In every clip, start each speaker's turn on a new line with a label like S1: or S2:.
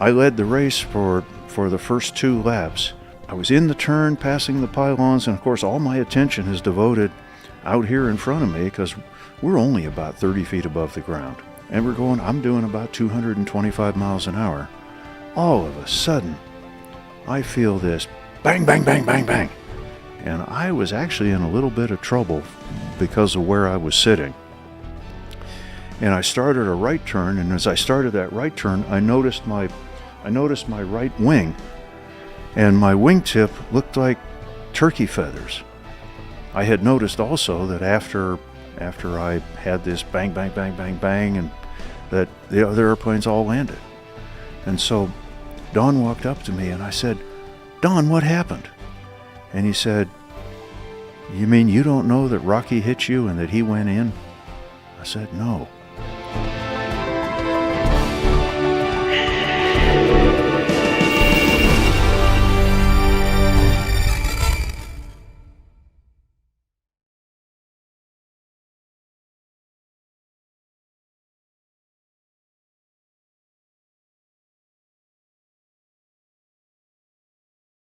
S1: I led the race for the first 2 laps. I was in the turn, passing the pylons, and of course all my attention is devoted out here in front of me because we're only about 30 feet above the ground. And I'm doing about 225 miles an hour. All of a sudden, I feel this bang, bang, bang, bang, bang. And I was actually in a little bit of trouble because of where I was sitting. And I started a right turn, and as I started that right turn, I noticed my right wing, and my wingtip looked like turkey feathers. I had noticed also that after I had this bang, bang, bang, bang, bang, and that the other airplanes all landed. And so Don walked up to me and I said, "Don, what happened?" And he said, "You mean you don't know that Rocky hit you and that he went in?" I said, "No."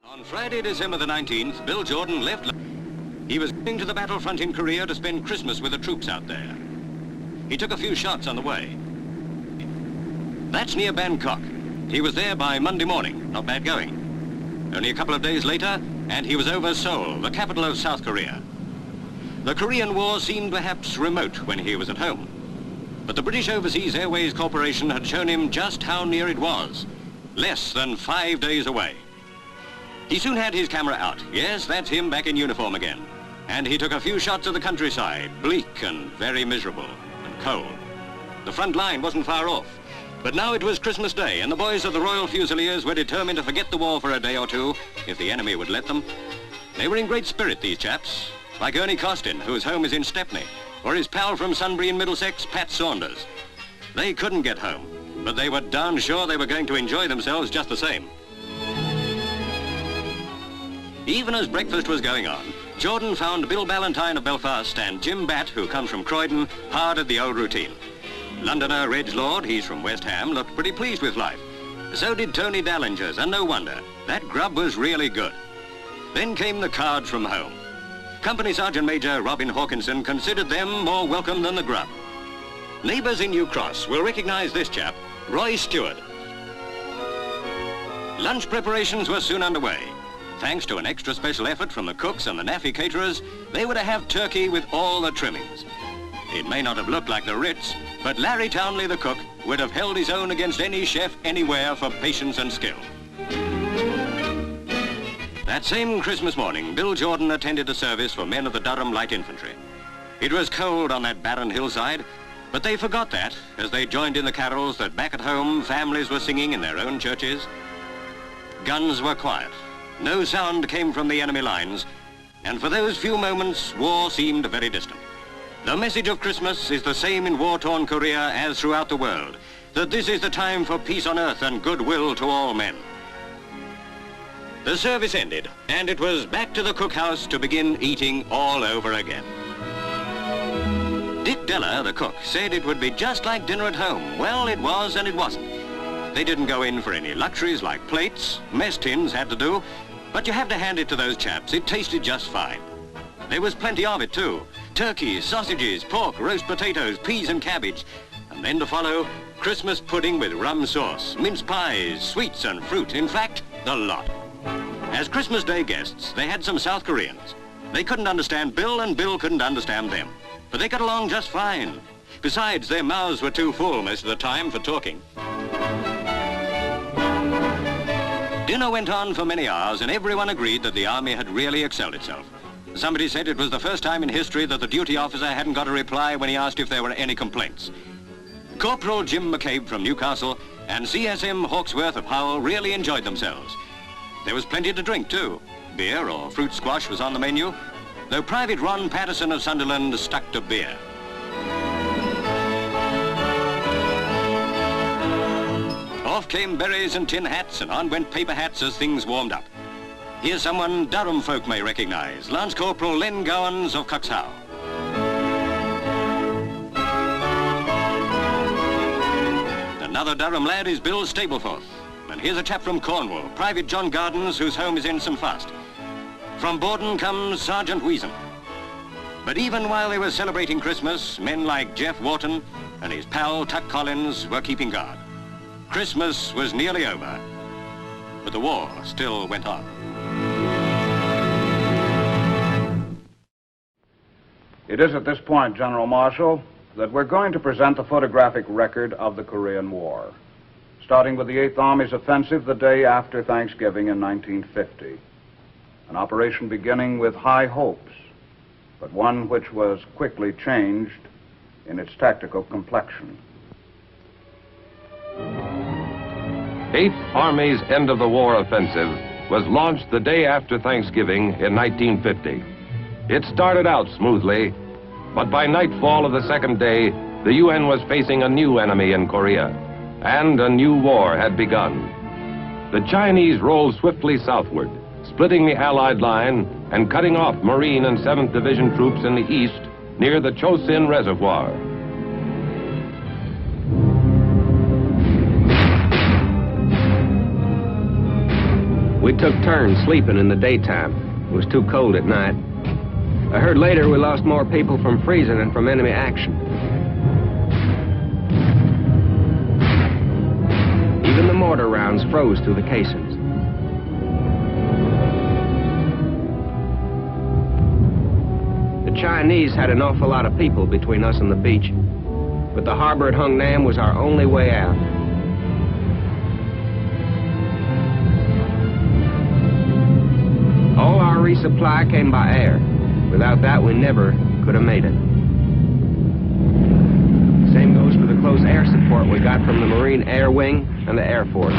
S2: On Friday, December the 19th, Bill Jordan left. He was going to the battlefront in Korea to spend Christmas with the troops out there. He took a few shots on the way. That's near Bangkok. He was there by Monday morning. Not bad going. Only a couple of days later, and he was over Seoul, the capital of South Korea. The Korean War seemed perhaps remote when he was at home. But the British Overseas Airways Corporation had shown him just how near it was. Less than 5 days away. He soon had his camera out. Yes, that's him back in uniform again. And he took a few shots of the countryside, bleak and very miserable and cold. The front line wasn't far off. But now it was Christmas Day, and the boys of the Royal Fusiliers were determined to forget the war for a day or two, if the enemy would let them. They were in great spirit, these chaps, like Ernie Costin, whose home is in Stepney, or his pal from Sunbury in Middlesex, Pat Saunders. They couldn't get home, but they were darn sure they were going to enjoy themselves just the same. Even as breakfast was going on, Jordan found Bill Ballantyne of Belfast and Jim Batt, who comes from Croydon, hard at the old routine. Londoner Reg Lord, he's from West Ham, looked pretty pleased with life. So did Tony Dallingers, and no wonder. That grub was really good. Then came the cards from home. Company Sergeant Major Robin Hawkinson considered them more welcome than the grub. Neighbours in New Cross will recognise this chap, Roy Stewart. Lunch preparations were soon underway. Thanks to an extra special effort from the cooks and the NAFI caterers, they were to have turkey with all the trimmings. It may not have looked like the Ritz, but Larry Townley, the cook, would have held his own against any chef anywhere for patience and skill. That same Christmas morning, Bill Jordan attended a service for men of the Durham Light Infantry. It was cold on that barren hillside, but they forgot that as they joined in the carols that back at home families were singing in their own churches. Guns were quiet. No sound came from the enemy lines, and for those few moments, war seemed very distant. The message of Christmas is the same in war-torn Korea as throughout the world, that this is the time for peace on earth and goodwill to all men. The service ended, and it was back to the cookhouse to begin eating all over again. Dick Deller, the cook, said it would be just like dinner at home. Well, it was and it wasn't. They didn't go in for any luxuries like plates. Mess tins had to do. But you have to hand it to those chaps. It tasted just fine. There was plenty of it too. Turkey, sausages, pork, roast potatoes, peas and cabbage. And then to follow, Christmas pudding with rum sauce, mince pies, sweets and fruit. In fact, the lot. As Christmas Day guests, they had some South Koreans. They couldn't understand Bill and Bill couldn't understand them. But they got along just fine. Besides, their mouths were too full most of the time for talking. Dinner went on for many hours, and everyone agreed that the Army had really excelled itself. Somebody said it was the first time in history that the duty officer hadn't got a reply when he asked if there were any complaints. Corporal Jim McCabe from Newcastle and CSM Hawksworth of Howell really enjoyed themselves. There was plenty to drink, too. Beer or fruit squash was on the menu, though Private Ron Patterson of Sunderland stuck to beer. Off came berries and tin hats, and on went paper hats as things warmed up. Here's someone Durham folk may recognise, Lance Corporal Len Gowans of Cuxhaw. Another Durham lad is Bill Stapleforth. And here's a chap from Cornwall, Private John Gardens, whose home is in St. Fast. From Borden comes Sergeant Weason. But even while they were celebrating Christmas, men like Jeff Wharton and his pal Tuck Collins were keeping guard. Christmas was nearly over, but the war still went on.
S3: It is at this point, General Marshal, that we're going to present the photographic record of the Korean War, starting with the 8th Army's offensive the day after Thanksgiving in 1950. An operation beginning with high hopes, but one which was quickly changed in its tactical complexion.
S4: 8th Army's end of the war offensive was launched the day after Thanksgiving in 1950. It started out smoothly, but by nightfall of the second day, the UN was facing a new enemy in Korea, and a new war had begun. The Chinese rolled swiftly southward, splitting the Allied line and cutting off Marine and 7th Division troops in the east near the Chosin Reservoir.
S5: We took turns sleeping in the daytime. It was too cold at night. I heard later we lost more people from freezing than from enemy action. Even the mortar rounds froze through the casings. The Chinese had an awful lot of people between us and the beach, but the harbor at Hung Nam was our only way out. All our resupply came by air. Without that, we never could have made it. Same goes for the close air support we got from the Marine Air Wing and the Air Force.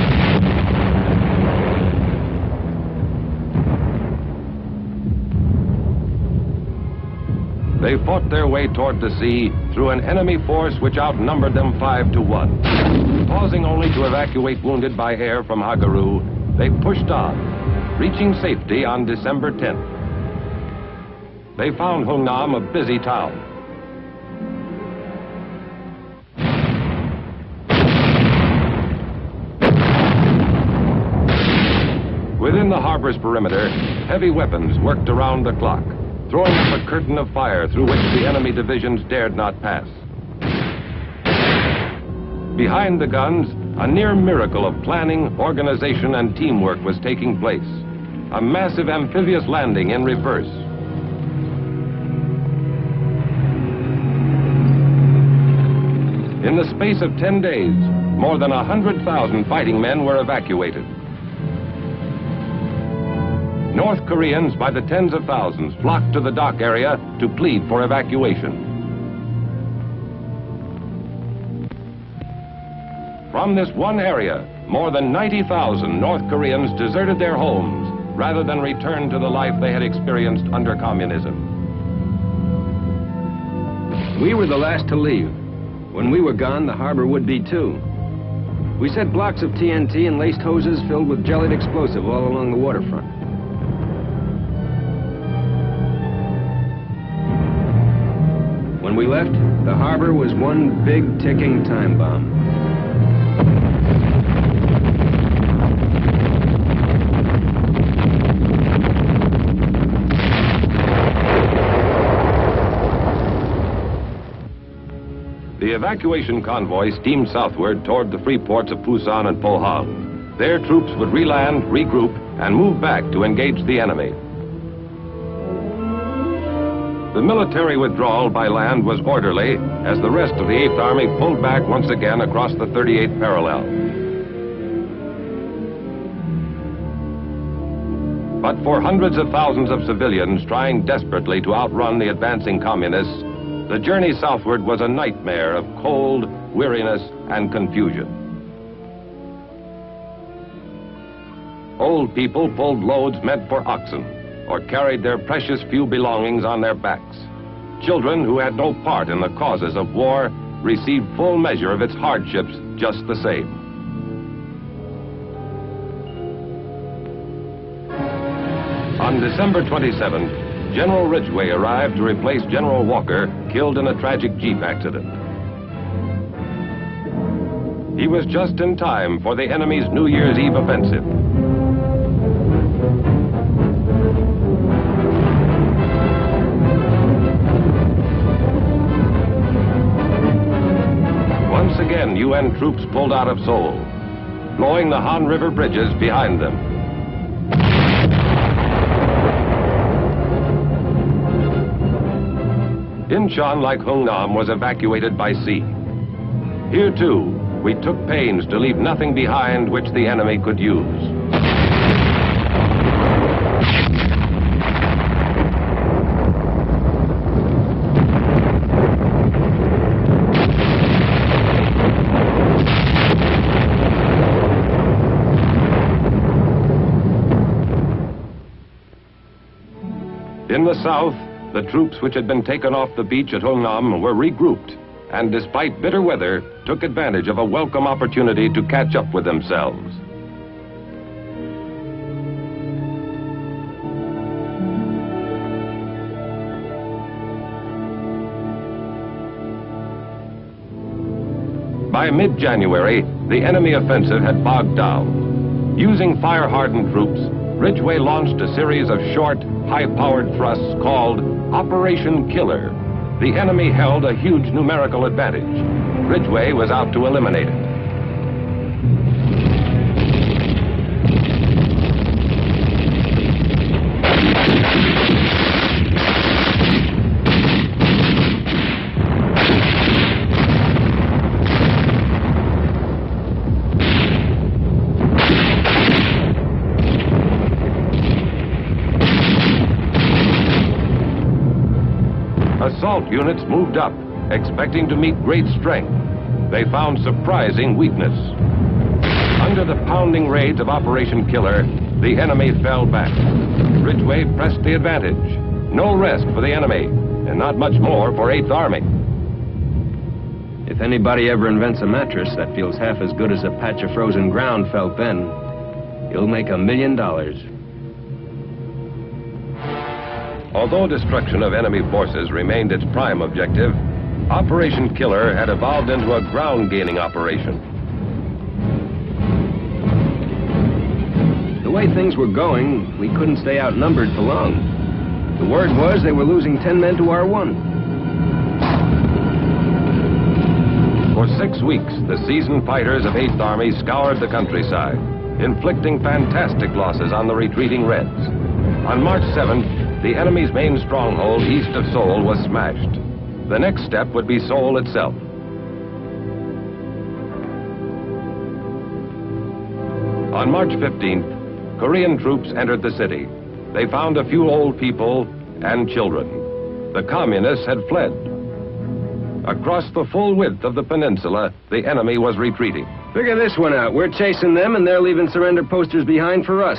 S4: They fought their way toward the sea through an enemy force which outnumbered them 5-1. Pausing only to evacuate wounded by air from Hagaru, they pushed on, reaching safety on December 10th. They found Hungnam a busy town. Within the harbor's perimeter, heavy weapons worked around the clock, throwing up a curtain of fire through which the enemy divisions dared not pass. Behind the guns, a near miracle of planning, organization, and teamwork was taking place. A massive amphibious landing in reverse. In the space of 10 days, more than 100,000 fighting men were evacuated. North Koreans by the tens of thousands flocked to the dock area to plead for evacuation. From this one area, more than 90,000 North Koreans deserted their homes rather than return to the life they had experienced under communism.
S5: We were the last to leave. When we were gone, the harbor would be too. We set blocks of TNT and laced hoses filled with jellied explosive all along the waterfront. When we left, the harbor was one big ticking time bomb.
S4: The evacuation convoy steamed southward toward the free ports of Pusan and Pohang. Their troops would reland, regroup, and move back to engage the enemy. The military withdrawal by land was orderly as the rest of the 8th Army pulled back once again across the 38th parallel. But for hundreds of thousands of civilians trying desperately to outrun the advancing communists, the journey southward was a nightmare of cold, weariness, and confusion. Old people pulled loads meant for oxen, or carried their precious few belongings on their backs. Children who had no part in the causes of war received full measure of its hardships just the same. On December 27th, General Ridgway arrived to replace General Walker, killed in a tragic jeep accident. He was just in time for the enemy's New Year's Eve offensive. Once again, UN troops pulled out of Seoul, blowing the Han River bridges behind them. Incheon, like Hungnam, was evacuated by sea. Here, too, we took pains to leave nothing behind which the enemy could use. In the south, the troops which had been taken off the beach at Hungnam were regrouped, and despite bitter weather, took advantage of a welcome opportunity to catch up with themselves. By mid-January, the enemy offensive had bogged down. Using fire-hardened troops, Ridgway launched a series of short, high-powered thrusts called Operation Killer. The enemy held a huge numerical advantage. Ridgway was out to eliminate it. Assault units moved up, expecting to meet great strength. They found surprising weakness. Under the pounding raids of Operation Killer, the enemy fell back. Ridgway pressed the advantage. No rest for the enemy, and not much more for 8th Army.
S5: If anybody ever invents a mattress that feels half as good as a patch of frozen ground felt then, he'll make $1 million.
S4: Although destruction of enemy forces remained its prime objective, Operation Killer had evolved into a ground-gaining operation.
S5: The way things were going, we couldn't stay outnumbered for long. The word was they were losing 10 men to our 1.
S4: For 6 weeks, the seasoned fighters of 8th Army scoured the countryside, inflicting fantastic losses on the retreating Reds. On March 7th, the enemy's main stronghold east of Seoul was smashed. The next step would be Seoul itself. On March 15th, Korean troops entered the city. They found a few old people and children. The communists had fled. Across the full width of the peninsula, the enemy was retreating.
S5: Figure this one out. We're chasing them and they're leaving surrender posters behind for us.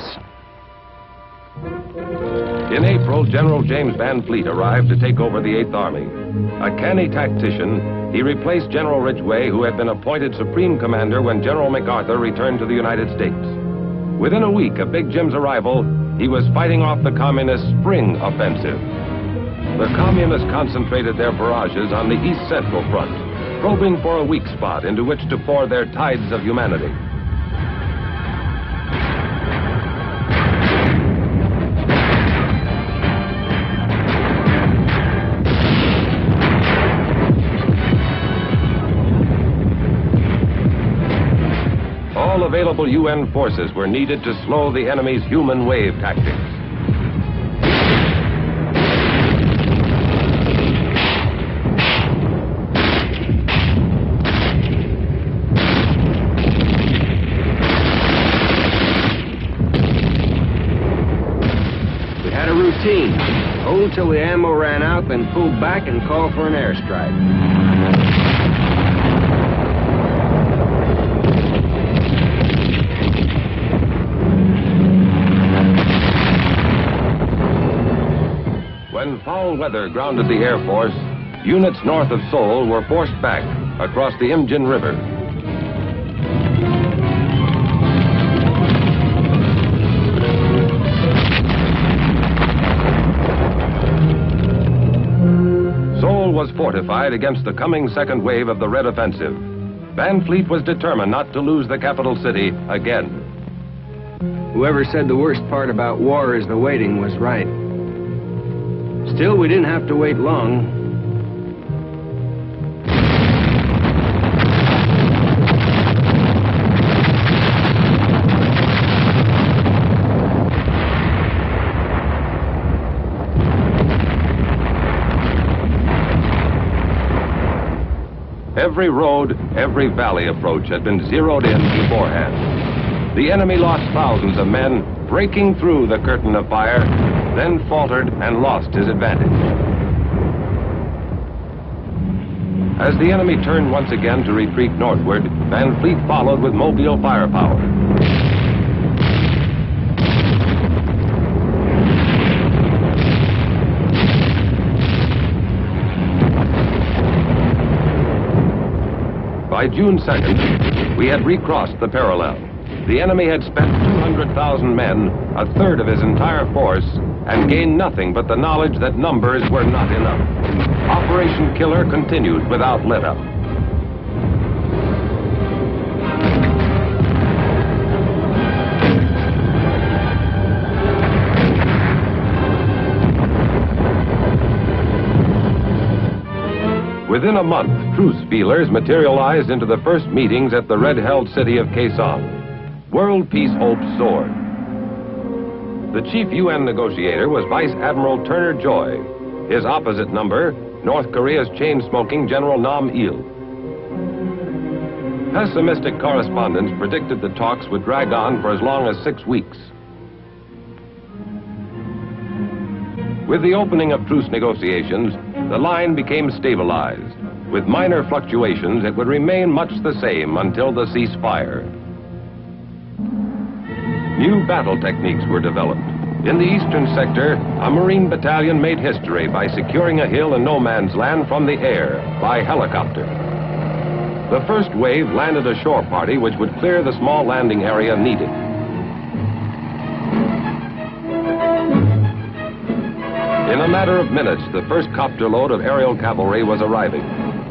S4: In April, General James Van Fleet arrived to take over the 8th Army. A canny tactician, he replaced General Ridgway, who had been appointed Supreme Commander when General MacArthur returned to the United States. Within a week of Big Jim's arrival, he was fighting off the Communist Spring Offensive. The Communists concentrated their barrages on the East Central Front, probing for a weak spot into which to pour their tides of humanity. All available UN forces were needed to slow the enemy's human wave tactics.
S5: We had a routine. Hold till the ammo ran out, then pull back and call for an airstrike.
S4: When foul weather grounded the Air Force, units north of Seoul were forced back across the Imjin River. Seoul was fortified against the coming second wave of the Red Offensive. Van Fleet was determined not to lose the capital city again.
S5: Whoever said the worst part about war is the waiting was right. Still, we didn't have to wait long.
S4: Every road, every valley approach had been zeroed in beforehand. The enemy lost thousands of men breaking through the curtain of fire, then faltered and lost his advantage. As the enemy turned once again to retreat northward, Van Fleet followed with mobile firepower. By June 2nd, we had recrossed the parallel. The enemy had spent 200,000 men, a third of his entire force, and gained nothing but the knowledge that numbers were not enough. Operation Killer continued without let-up. Within a month, truce feelers materialized into the first meetings at the red-held city of Kaesong. World peace hopes soared. The chief UN negotiator was Vice Admiral Turner Joy. His opposite number, North Korea's chain-smoking General Nam Il. Pessimistic correspondents predicted the talks would drag on for as long as 6 weeks. With the opening of truce negotiations, the line became stabilized. With minor fluctuations, it would remain much the same until the ceasefire. New battle techniques were developed. In the eastern sector, a Marine battalion made history by securing a hill in no man's land from the air by helicopter. The first wave landed a shore party which would clear the small landing area needed. In a matter of minutes, the first copter load of aerial cavalry was arriving,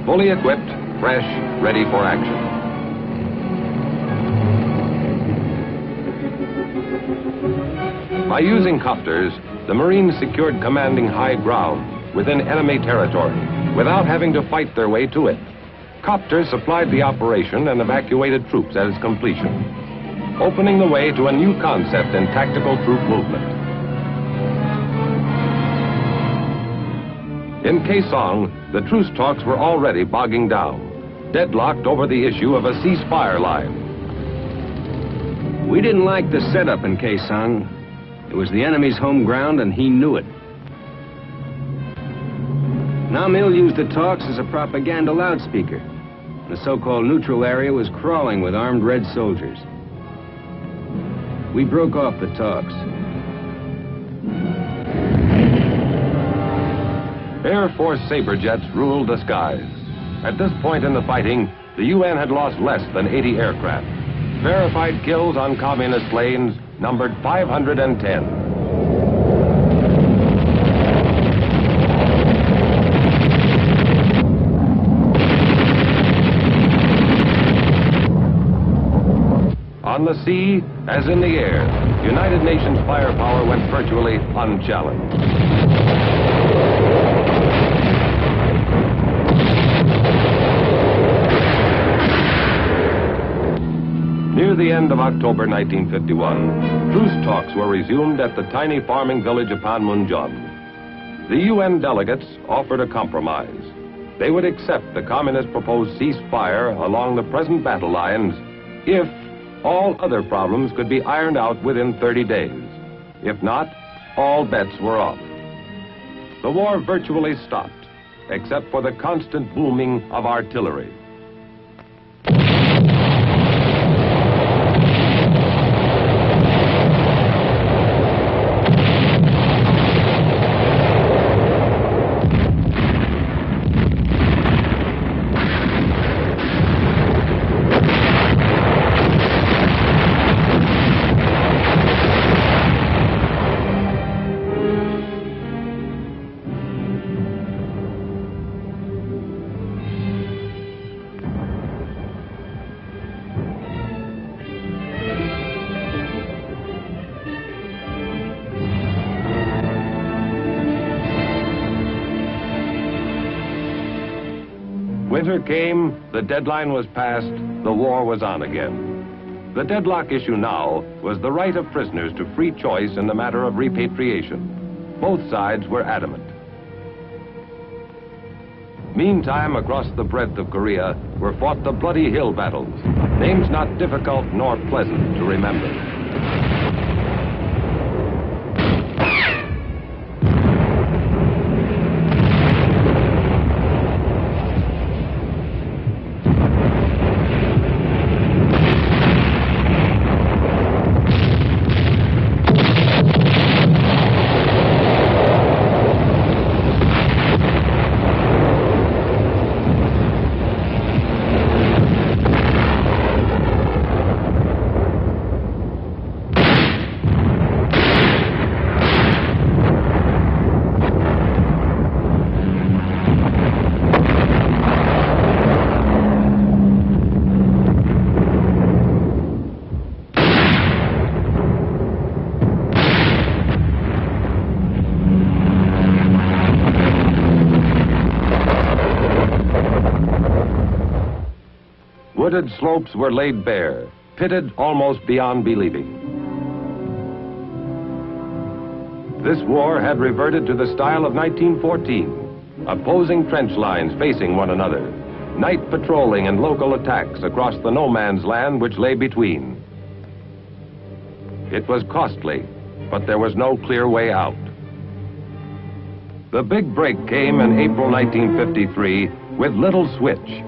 S4: fully equipped, fresh, ready for action. By using copters, the Marines secured commanding high ground within enemy territory without having to fight their way to it. Copters supplied the operation and evacuated troops at its completion, opening the way to a new concept in tactical troop movement. In Kaesong, the truce talks were already bogging down, deadlocked over the issue of a ceasefire line.
S5: We didn't like the setup in Kaesong. It was the enemy's home ground, and he knew it. Nam Il used the talks as a propaganda loudspeaker. The so-called neutral area was crawling with armed red soldiers. We broke off the talks.
S4: Air Force Sabre Jets ruled the skies. At this point in the fighting, the UN had lost less than 80 aircraft. Verified kills on communist planes numbered 510. On the sea, as in the air, United Nations firepower went virtually unchallenged. Near the end of October 1951, truce talks were resumed at the tiny farming village of Panmunjom. The UN delegates offered a compromise. They would accept the communist proposed ceasefire along the present battle lines if all other problems could be ironed out within 30 days. If not, all bets were off. The war virtually stopped, except for the constant booming of artillery. Winter came, the deadline was passed, the war was on again. The deadlock issue now was the right of prisoners to free choice in the matter of repatriation. Both sides were adamant. Meantime, across the breadth of Korea were fought the bloody hill battles, names not difficult nor pleasant to remember. Wooded slopes were laid bare, pitted almost beyond believing. This war had reverted to the style of 1914, opposing trench lines facing one another, night patrolling and local attacks across the no man's land which lay between. It was costly, but there was no clear way out. The big break came in April 1953 with little switch.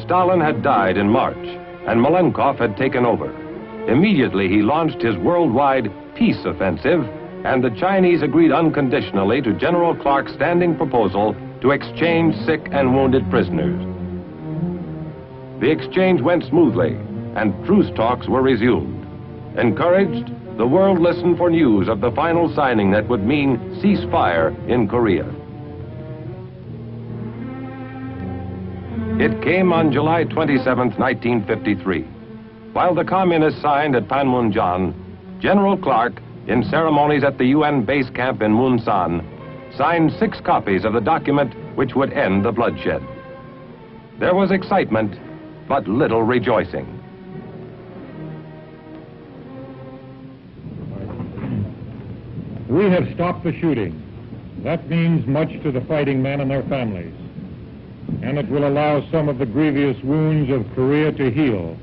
S4: Stalin had died in March, and Malenkov had taken over. Immediately, he launched his worldwide peace offensive, and the Chinese agreed unconditionally to General Clark's standing proposal to exchange sick and wounded prisoners. The exchange went smoothly, and truce talks were resumed. Encouraged, the world listened for news of the final signing that would mean ceasefire in Korea. It came on July 27, 1953. While the communists signed at Panmunjom, General Clark, in ceremonies at the UN base camp in Munsan, signed 6 copies of the document which would end the bloodshed. There was excitement, but little rejoicing.
S6: We have stopped the shooting. That means much to the fighting men and their families, and it will allow some of the grievous wounds of Korea to heal.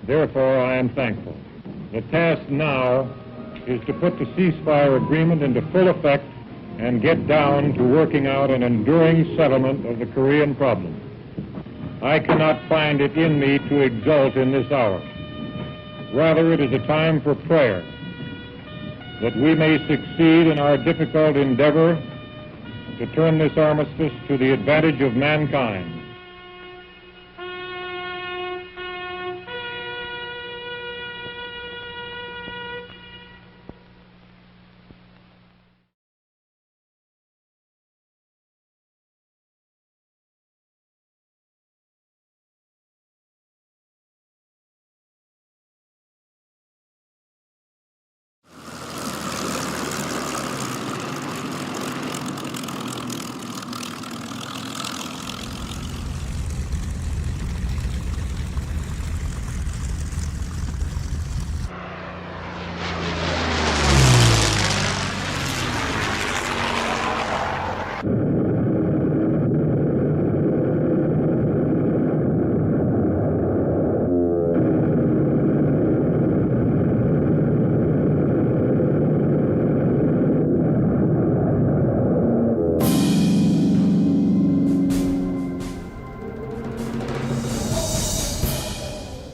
S6: Therefore, I am thankful. The task now is to put the ceasefire agreement into full effect and get down to working out an enduring settlement of the Korean problem. I cannot find it in me to exult in this hour. Rather, it is a time for prayer, that we may succeed in our difficult endeavor to turn this armistice to the advantage of mankind.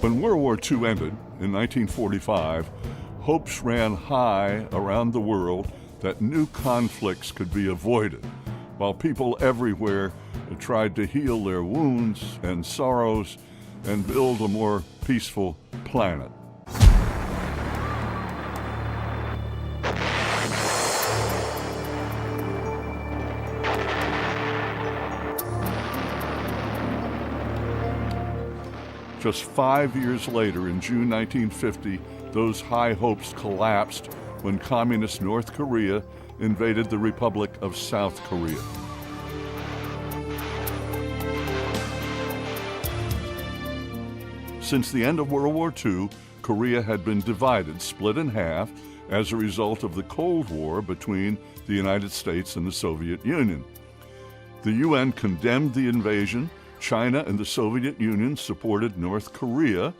S7: When World War II ended in 1945, hopes ran high around the world that new conflicts could be avoided, while people everywhere tried to heal their wounds and sorrows and build a more peaceful planet. Just 5 years later, in June 1950, those high hopes collapsed when communist North Korea invaded the Republic of South Korea. Since the end of World War II, Korea had been divided, split in half, as a result of the Cold War between the United States and the Soviet Union. The UN condemned the invasion. China and the Soviet Union supported North Korea.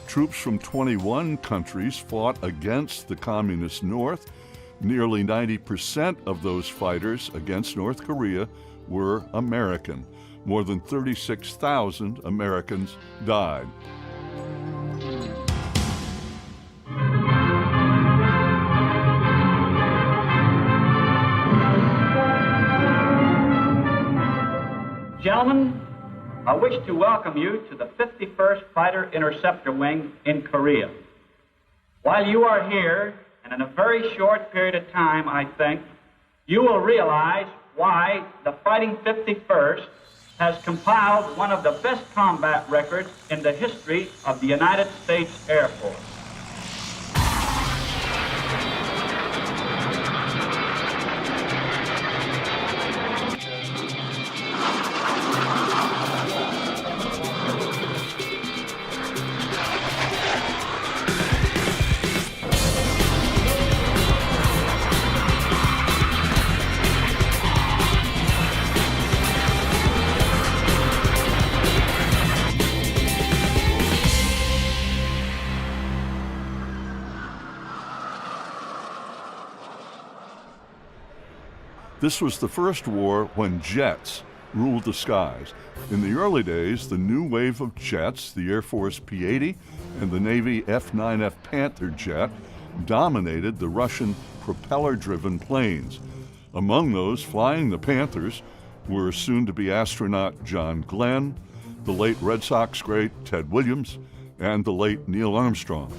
S7: Troops from 21 countries fought against the Communist North. Nearly 90% of those fighters against North Korea were American. More than 36,000 Americans died.
S8: Gentlemen, I wish to welcome you to the 51st Fighter Interceptor Wing in Korea. While you are here, and in a very short period of time, I think, you will realize why the Fighting 51st has compiled one of the best combat records in the history of the United States Air Force.
S7: This was the first war when jets ruled the skies. In the early days, the new wave of jets, the Air Force P-80 and the Navy F-9F Panther jet, dominated the Russian propeller-driven planes. Among those flying the Panthers were soon-to-be astronaut John Glenn, the late Red Sox great Ted Williams, and the late Neil Armstrong.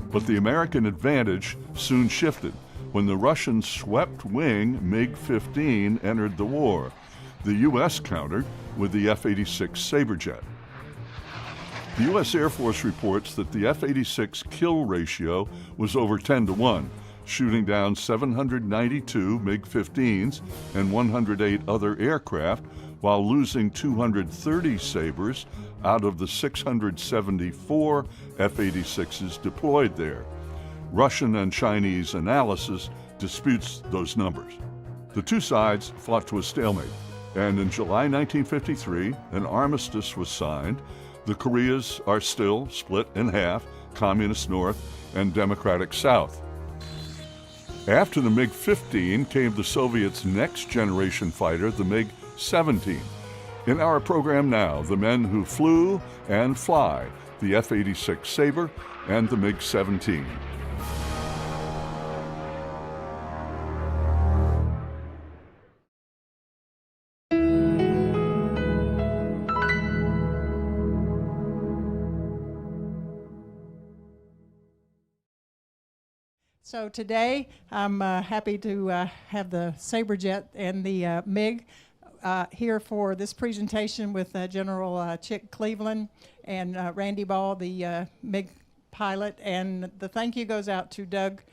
S7: But the American advantage soon shifted when the Russian swept-wing MiG-15 entered the war. The U.S. countered with the F-86 Sabre Jet. The U.S. Air Force reports that the F-86 kill ratio was over 10-1, shooting down 792 MiG-15s and 108 other aircraft, while losing 230 Sabres out of the 674 F-86s deployed there. Russian and Chinese analysis disputes those numbers. The two sides fought to a stalemate, and in July 1953, an armistice was signed. The Koreas are still split in half, Communist North and Democratic South. After the MiG-15 came the Soviets' next-generation fighter, the MiG-17. In our program now, the men who flew and fly the F-86 Sabre and the MiG-17.
S9: So today, I'm happy to have the Sabre Jet and the MiG here for this presentation with General Chick Cleveland and Randy Ball, the MiG pilot. And the thank you goes out to Doug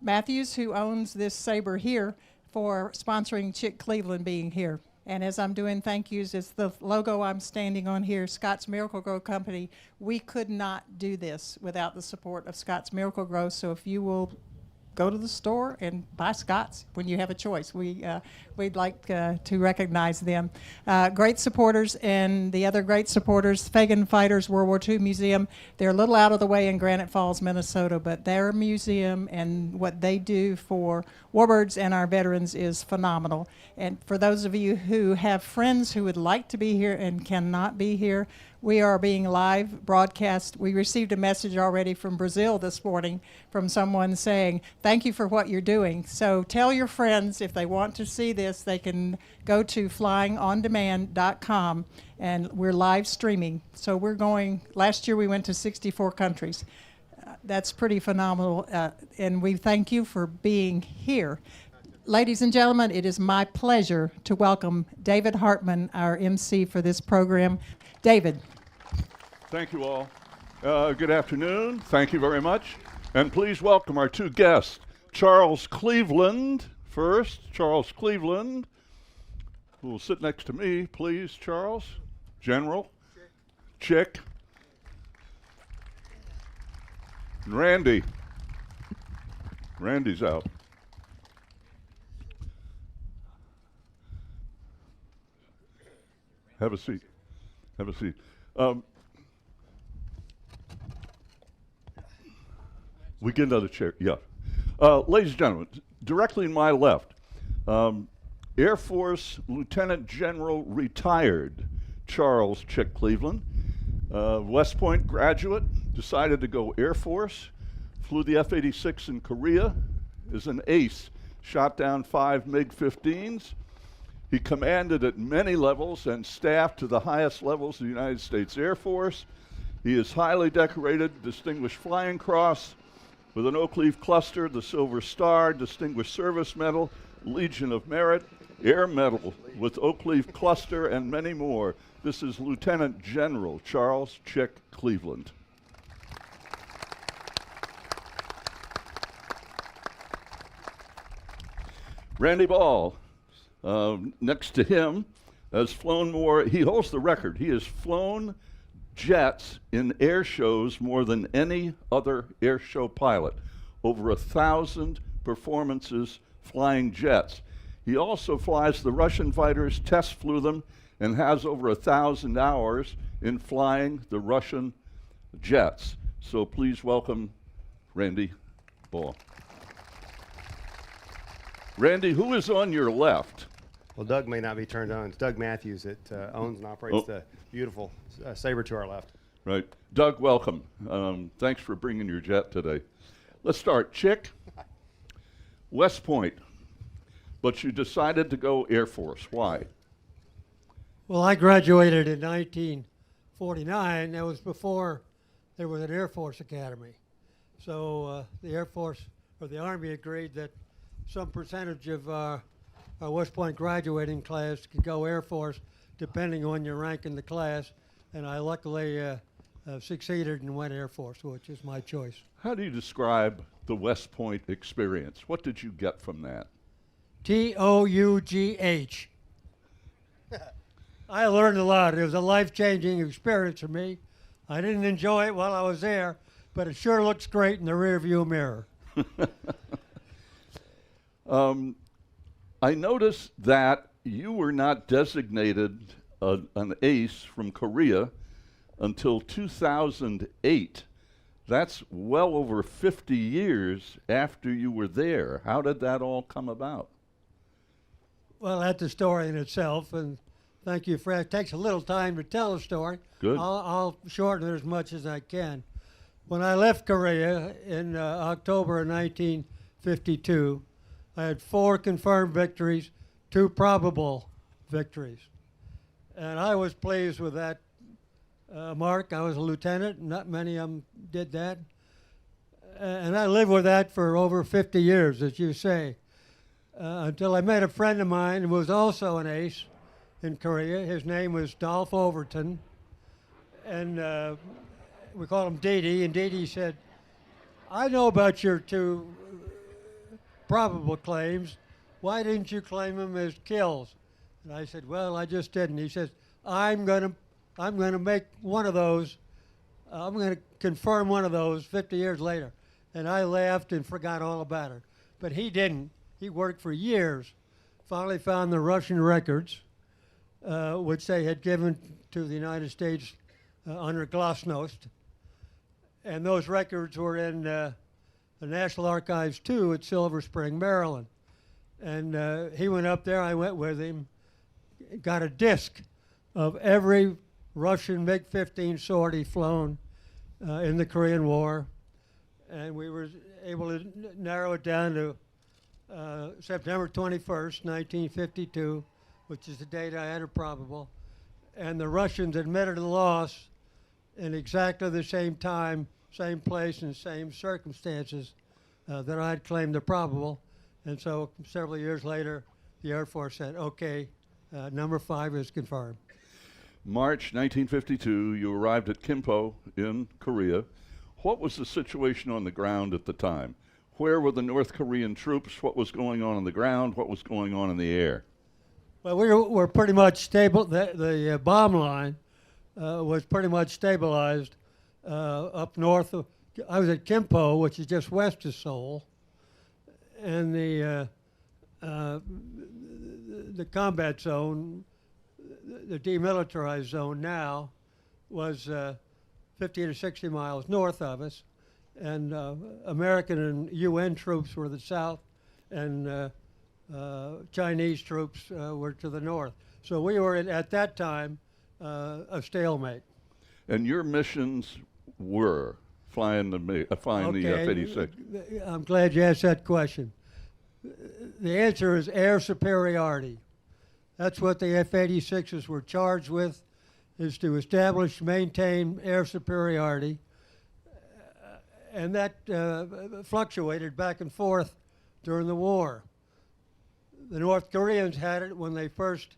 S9: Matthews, who owns this Sabre here, for sponsoring Chick Cleveland being here. And as I'm doing thank yous, it's the logo I'm standing on here, Scott's Miracle-Gro Company. We could not do this without the support of Scott's Miracle-Gro, so if you will go to the store and buy Scott's when you have a choice. We'd like to recognize them. Great supporters, and the other great supporters, Fagan Fighters World War II Museum. They're a little out of the way in Granite Falls, Minnesota, but their museum and what they do for warbirds and our veterans is phenomenal. And for those of you who have friends who would like to be here and cannot be here, we are being live broadcast. We received a message already from Brazil this morning from someone saying, thank you for what you're doing. So tell your friends if they want to see this, they can go to flyingondemand.com, and we're live streaming. So we're going, last year we went to 64 countries. That's pretty phenomenal, and we thank you for being here. Ladies and gentlemen, it is my pleasure to welcome David Hartman, our MC for this program. David.
S7: Thank you all. Good afternoon. Thank you very much. And please welcome our two guests. Charles Cleveland first. Charles Cleveland, who will sit next to me, please, Charles. General. Chick. And Randy. Randy's out. Have a seat. Have a seat. We get another chair. Yeah. Ladies and gentlemen, directly in my left, Air Force Lieutenant General retired Charles Chick Cleveland, West Point graduate, decided to go Air Force, flew the F-86 in Korea, is an ace, shot down 5 MiG-15s. He commanded at many levels and staffed to the highest levels of the United States Air Force. He is highly decorated, Distinguished Flying Cross, with an oak leaf cluster, the Silver Star, Distinguished Service Medal, Legion of Merit, Air Medal with oak leaf cluster, and many more. This is Lieutenant General Charles Chick Cleveland. Randy Ball, next to him, has flown more. He holds the record. He has flown jets in air shows more than any other air show pilot. Over 1,000 performances flying jets. He also flies the Russian fighters, test flew them, and has over 1,000 hours in flying the Russian jets. So please welcome Randy Ball. Randy, who is on your left?
S10: Well, Doug may not be turned on. It's Doug Matthews that owns and operates the beautiful Sabre to our left.
S7: Right. Doug, welcome. Thanks for bringing your jet today. Let's start. Chick, West Point, but you decided to go Air Force. Why?
S11: Well, I graduated in 1949. That was before there was an Air Force Academy. So the Air Force, or the Army, agreed that some percentage of our West Point graduating class could go Air Force depending on your rank in the class, and I luckily succeeded and went Air Force, which is my choice.
S7: How do you describe the West Point experience? What did you get from that?
S11: TOUGH. I learned a lot. It was a life-changing experience for me. I didn't enjoy it while I was there, but it sure looks great in the rearview mirror.
S7: I noticed that you were not designated an ace from Korea until 2008. That's well over 50 years after you were there. How did that all come about?
S11: Well, that's a story in itself, and thank you, Fred. It takes a little time to tell a story.
S7: Good.
S11: I'll shorten it as much as I can. When I left Korea in October of 1952, I had 4 confirmed victories, 2 probable victories. And I was pleased with that mark. I was a lieutenant. Not many of them did that. And I lived with that for over 50 years, as you say, until I met a friend of mine who was also an ace in Korea. His name was Dolph Overton. And we called him Dee, and Dee said, I know about your 2 probable claims. Why didn't you claim them as kills? And I said, well, I just didn't. He says, I'm going to make one of those. I'm going to confirm one of those 50 years later. And I laughed and forgot all about it. But he didn't. He worked for years. Finally found the Russian records, which they had given to the United States under glasnost. And those records were in the National Archives, too, at Silver Spring, Maryland. And he went up there. I went with him. Got a disc of every Russian MiG-15 sortie flown in the Korean War. And we were able to narrow it down to September 21st, 1952, which is the date I had a probable. And the Russians admitted a loss in exactly the same time, same place, and same circumstances that I had claimed the probable. And so several years later, the Air Force said, okay, number 5 is confirmed.
S7: March 1952, you arrived at Kimpo in Korea. What was the situation on the ground at the time? Where were the North Korean troops? What was going on the ground? What was going on in the air?
S11: Well, we were pretty much stable. The bomb line was pretty much stabilized up north of. I was at Kimpo, which is just west of Seoul, and the combat zone, the demilitarized zone now, was 50 to 60 miles north of us, and American and UN troops were the south, and Chinese troops were to the north. So we were at that time a stalemate.
S7: And your missions were flying the F-86.
S11: I'm glad you asked that question. The answer is air superiority. That's what the F-86s were charged with, is to establish, maintain air superiority. And that fluctuated back and forth during the war. The North Koreans had it when they first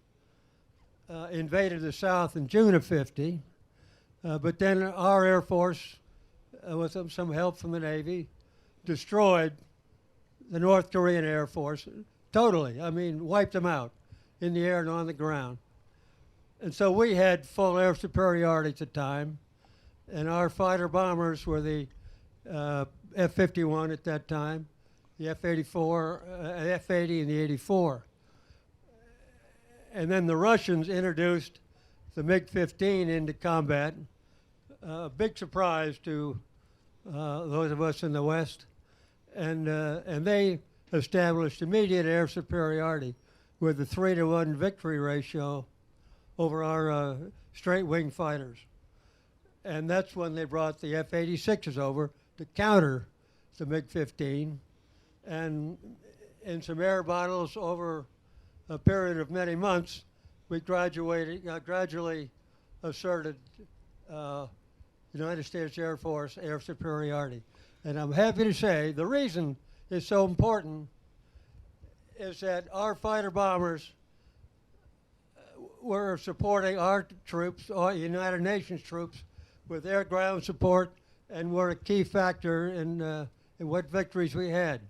S11: invaded the South in June of '50, but then our Air Force, with some help from the Navy, destroyed the North Korean Air Force totally. I mean, wiped them out in the air and on the ground. And so we had full air superiority at the time, and our fighter bombers were the F-51 at that time, the F-84, F-80, and the 84. And then the Russians introduced the MiG-15 into combat. A big surprise to those of us in the West. And they established immediate air superiority with a 3-to-1 victory ratio over our straight wing fighters. And that's when they brought the F-86s over to counter the MiG-15. And in some air battles over a period of many months, we gradually asserted United States Air Force air superiority. And I'm happy to say the reason it's so important is that our fighter bombers were supporting our troops, our United Nations troops, with air ground support, and were a key factor in what victories we had.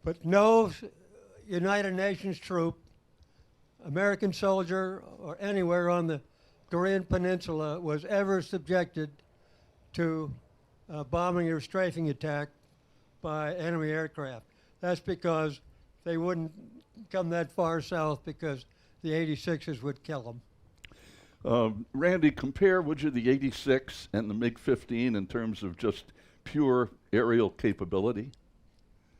S11: But no United Nations troop, American soldier, or anywhere on the Korean Peninsula was ever subjected to bombing or strafing attack by enemy aircraft. That's because they wouldn't come that far south because the 86s would kill them.
S7: Randy, compare, would you, the 86 and the MiG-15 in terms of just pure aerial capability?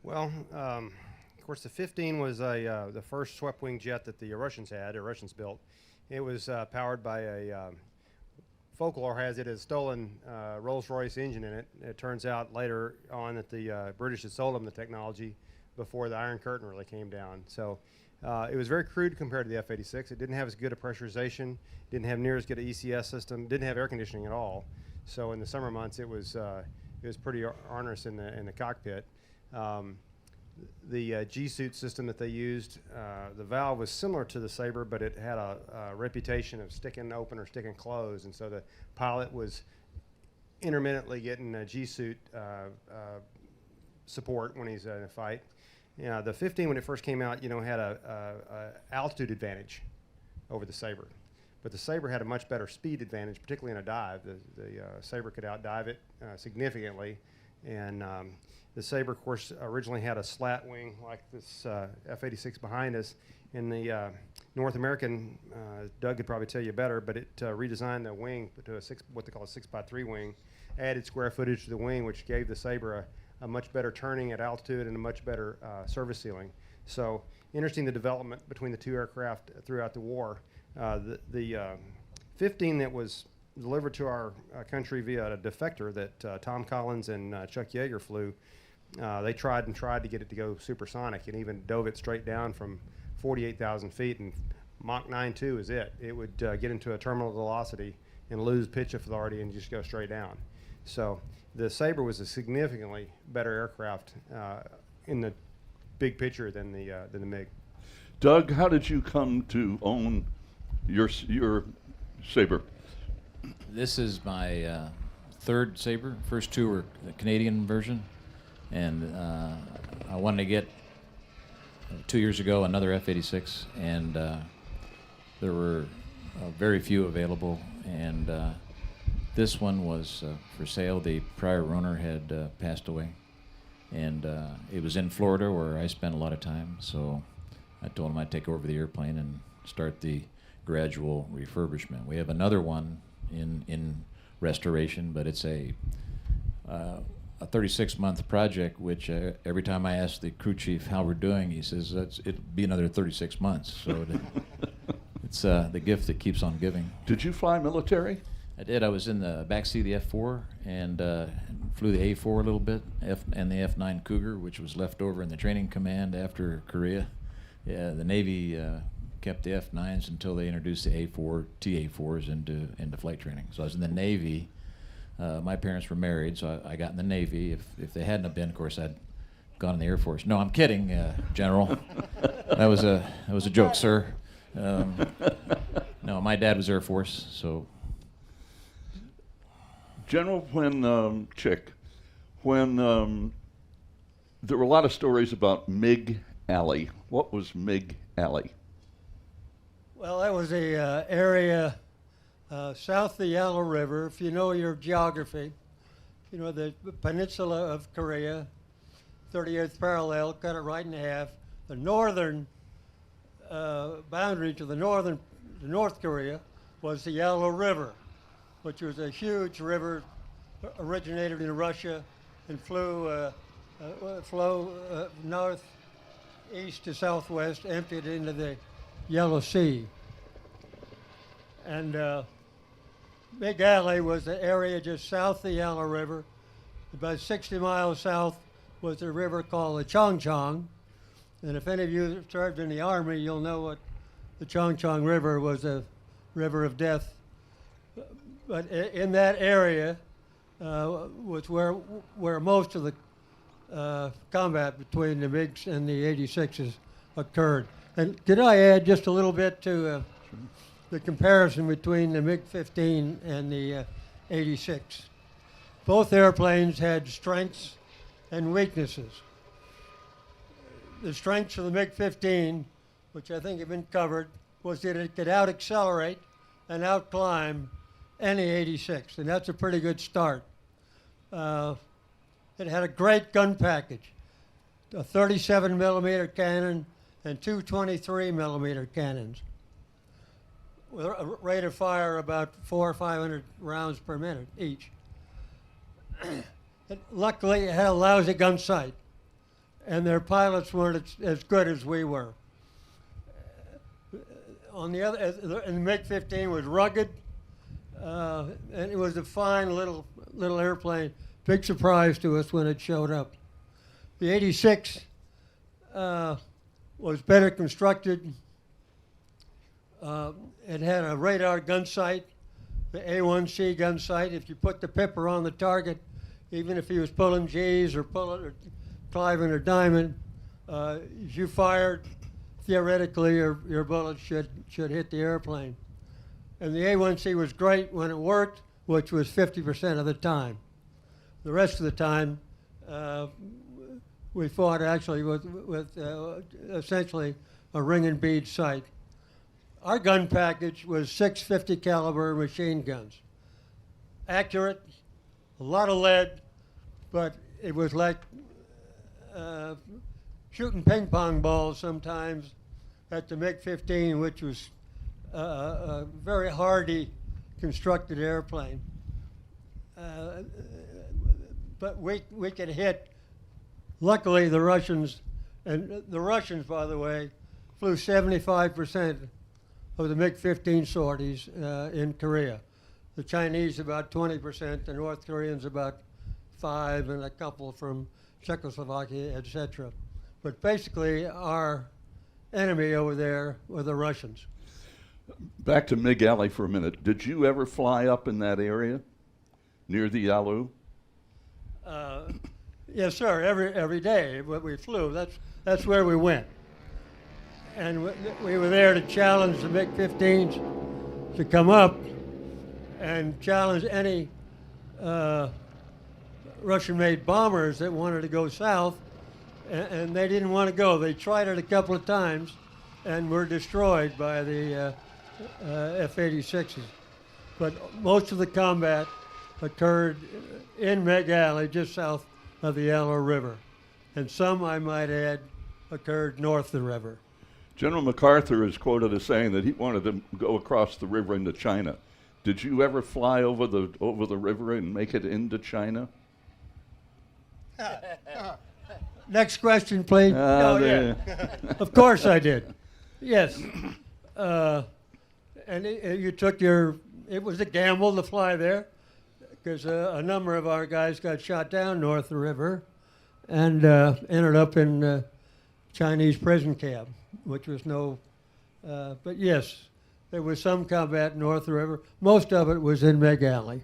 S10: Well, of course, the 15 was the first swept-wing jet that the Russians built. It was powered by a Folklore has it as stolen Rolls-Royce engine in it. It turns out later on that the British had sold them the technology before the Iron Curtain really came down. So it was very crude compared to the F-86. It didn't have as good a pressurization, didn't have near as good an ECS system, didn't have air conditioning at all. So in the summer months, it was pretty onerous in the cockpit. The G-suit system that they used, the valve was similar to the Sabre, but it had a reputation of sticking open or sticking closed, and so the pilot was intermittently getting a G-suit support when he's in a fight. The 15, when it first came out, had a altitude advantage over the Sabre, but the Sabre had a much better speed advantage, particularly in a dive. The Sabre could outdive it significantly, and the Sabre, of course, originally had a slat wing like this F-86 behind us. In the North American, Doug could probably tell you better, but it redesigned the wing to what they call a 6x3 wing, added square footage to the wing, which gave the Sabre a much better turning at altitude and a much better service ceiling. So interesting, the development between the two aircraft throughout the war. The 15 that was delivered to our country via a defector that Tom Collins and Chuck Yeager flew, they tried to get it to go supersonic and even dove it straight down from 48,000 feet, and Mach 9.2 is it. It would get into a terminal velocity and lose pitch authority and just go straight down. So the Sabre was a significantly better aircraft in the big picture than the MiG.
S7: Doug, how did you come to own your Sabre?
S12: This is my third Sabre. First two were the Canadian version, and I wanted to get 2 years ago another F-86, and there were very few available, and this one was for sale. The prior owner had passed away, and it was in Florida where I spent a lot of time, so I told him I'd take over the airplane and start the gradual refurbishment. We have another one in restoration, but it's a 36-month project, which every time I ask the crew chief how we're doing, he says it'll be another 36 months. So it's the gift that keeps on giving.
S7: Did you fly military?
S12: I did. I was in the backseat of the F-4 and flew the A-4 a little bit, and the F-9 Cougar, which was left over in the training command after Korea. Yeah, the Navy kept the F-9s until they introduced the A-4, TA-4s into flight training. So I was in the Navy. My parents were married, so I got in the Navy. If they hadn't have been, of course, I'd gone in the Air Force. No, I'm kidding, General. That was a joke, sir. No, my dad was Air Force, so.
S7: General, when there were a lot of stories about MiG Alley. What was MiG Alley?
S11: Well, that was a area south of the Yellow River. If you know your geography, you know the peninsula of Korea, 38th parallel, cut it right in half. The northern boundary to the North Korea was the Yellow River, which was a huge river, originated in Russia and flew northeast to southwest, emptied into the Yellow Sea. And Big Alley was the area just south of the Yellow River. About 60 miles south was a river called the Chongchong. And if any of you have served in the Army, you'll know what the Chongchong River was, a river of death. But in that area was where most of the combat between the MiGs and the 86s occurred. And could I add just a little bit to the comparison between the MiG-15 and the 86? Both airplanes had strengths and weaknesses. The strengths of the MiG-15, which I think have been covered, was that it could out-accelerate and out-climb any 86, and that's a pretty good start. It had a great gun package, a 37 millimeter cannon and two 23 millimeter cannons with a rate of fire about 400 or 500 rounds per minute each. Luckily, it had a lousy gun sight, and their pilots weren't as good as we were. On the other, and the MiG-15 was rugged, and it was a fine little airplane. Big surprise to us when it showed up. The 86 was better constructed. It had a radar gun sight, the A1C gun sight. If you put the pipper on the target, even if he was pulling G's or cliving or diamond, if you fired, theoretically your bullet should hit the airplane. And the A1C was great when it worked, which was 50% of the time. The rest of the time, we fought actually with essentially a ring and bead sight. Our gun package was 650 caliber machine guns. Accurate, a lot of lead, but it was like shooting ping pong balls sometimes at the MiG-15, which was a very hardy constructed airplane. But we could hit, luckily the Russians, and the Russians, by the way, flew 75% of the MiG-15 sorties in Korea. The Chinese about 20%, the North Koreans about 5%, and a couple from Czechoslovakia, etc. But basically our enemy over there were the Russians.
S7: Back to MiG Alley for a minute. Did you ever fly up in that area near the Yalu?
S11: Yes, sir. Every day when we flew, that's where we went. And we were there to challenge the MiG-15s to come up and challenge any Russian-made bombers that wanted to go south, and they didn't want to go. They tried it a couple of times and were destroyed by the F-86s. but most of the combat occurred in Meg Alley, just south of the Yellow River. And some, I might add, occurred north of the river.
S7: General MacArthur is quoted as saying that he wanted to go across the river into China. Did you ever fly over the river and make it into China?
S11: Next question, please. Yeah. Of course I did. Yes. And you took it was a gamble to fly there because a number of our guys got shot down north of the river and ended up in Chinese prison camp, which was but yes, there was some combat north of the river. Most of it was in Meg Alley.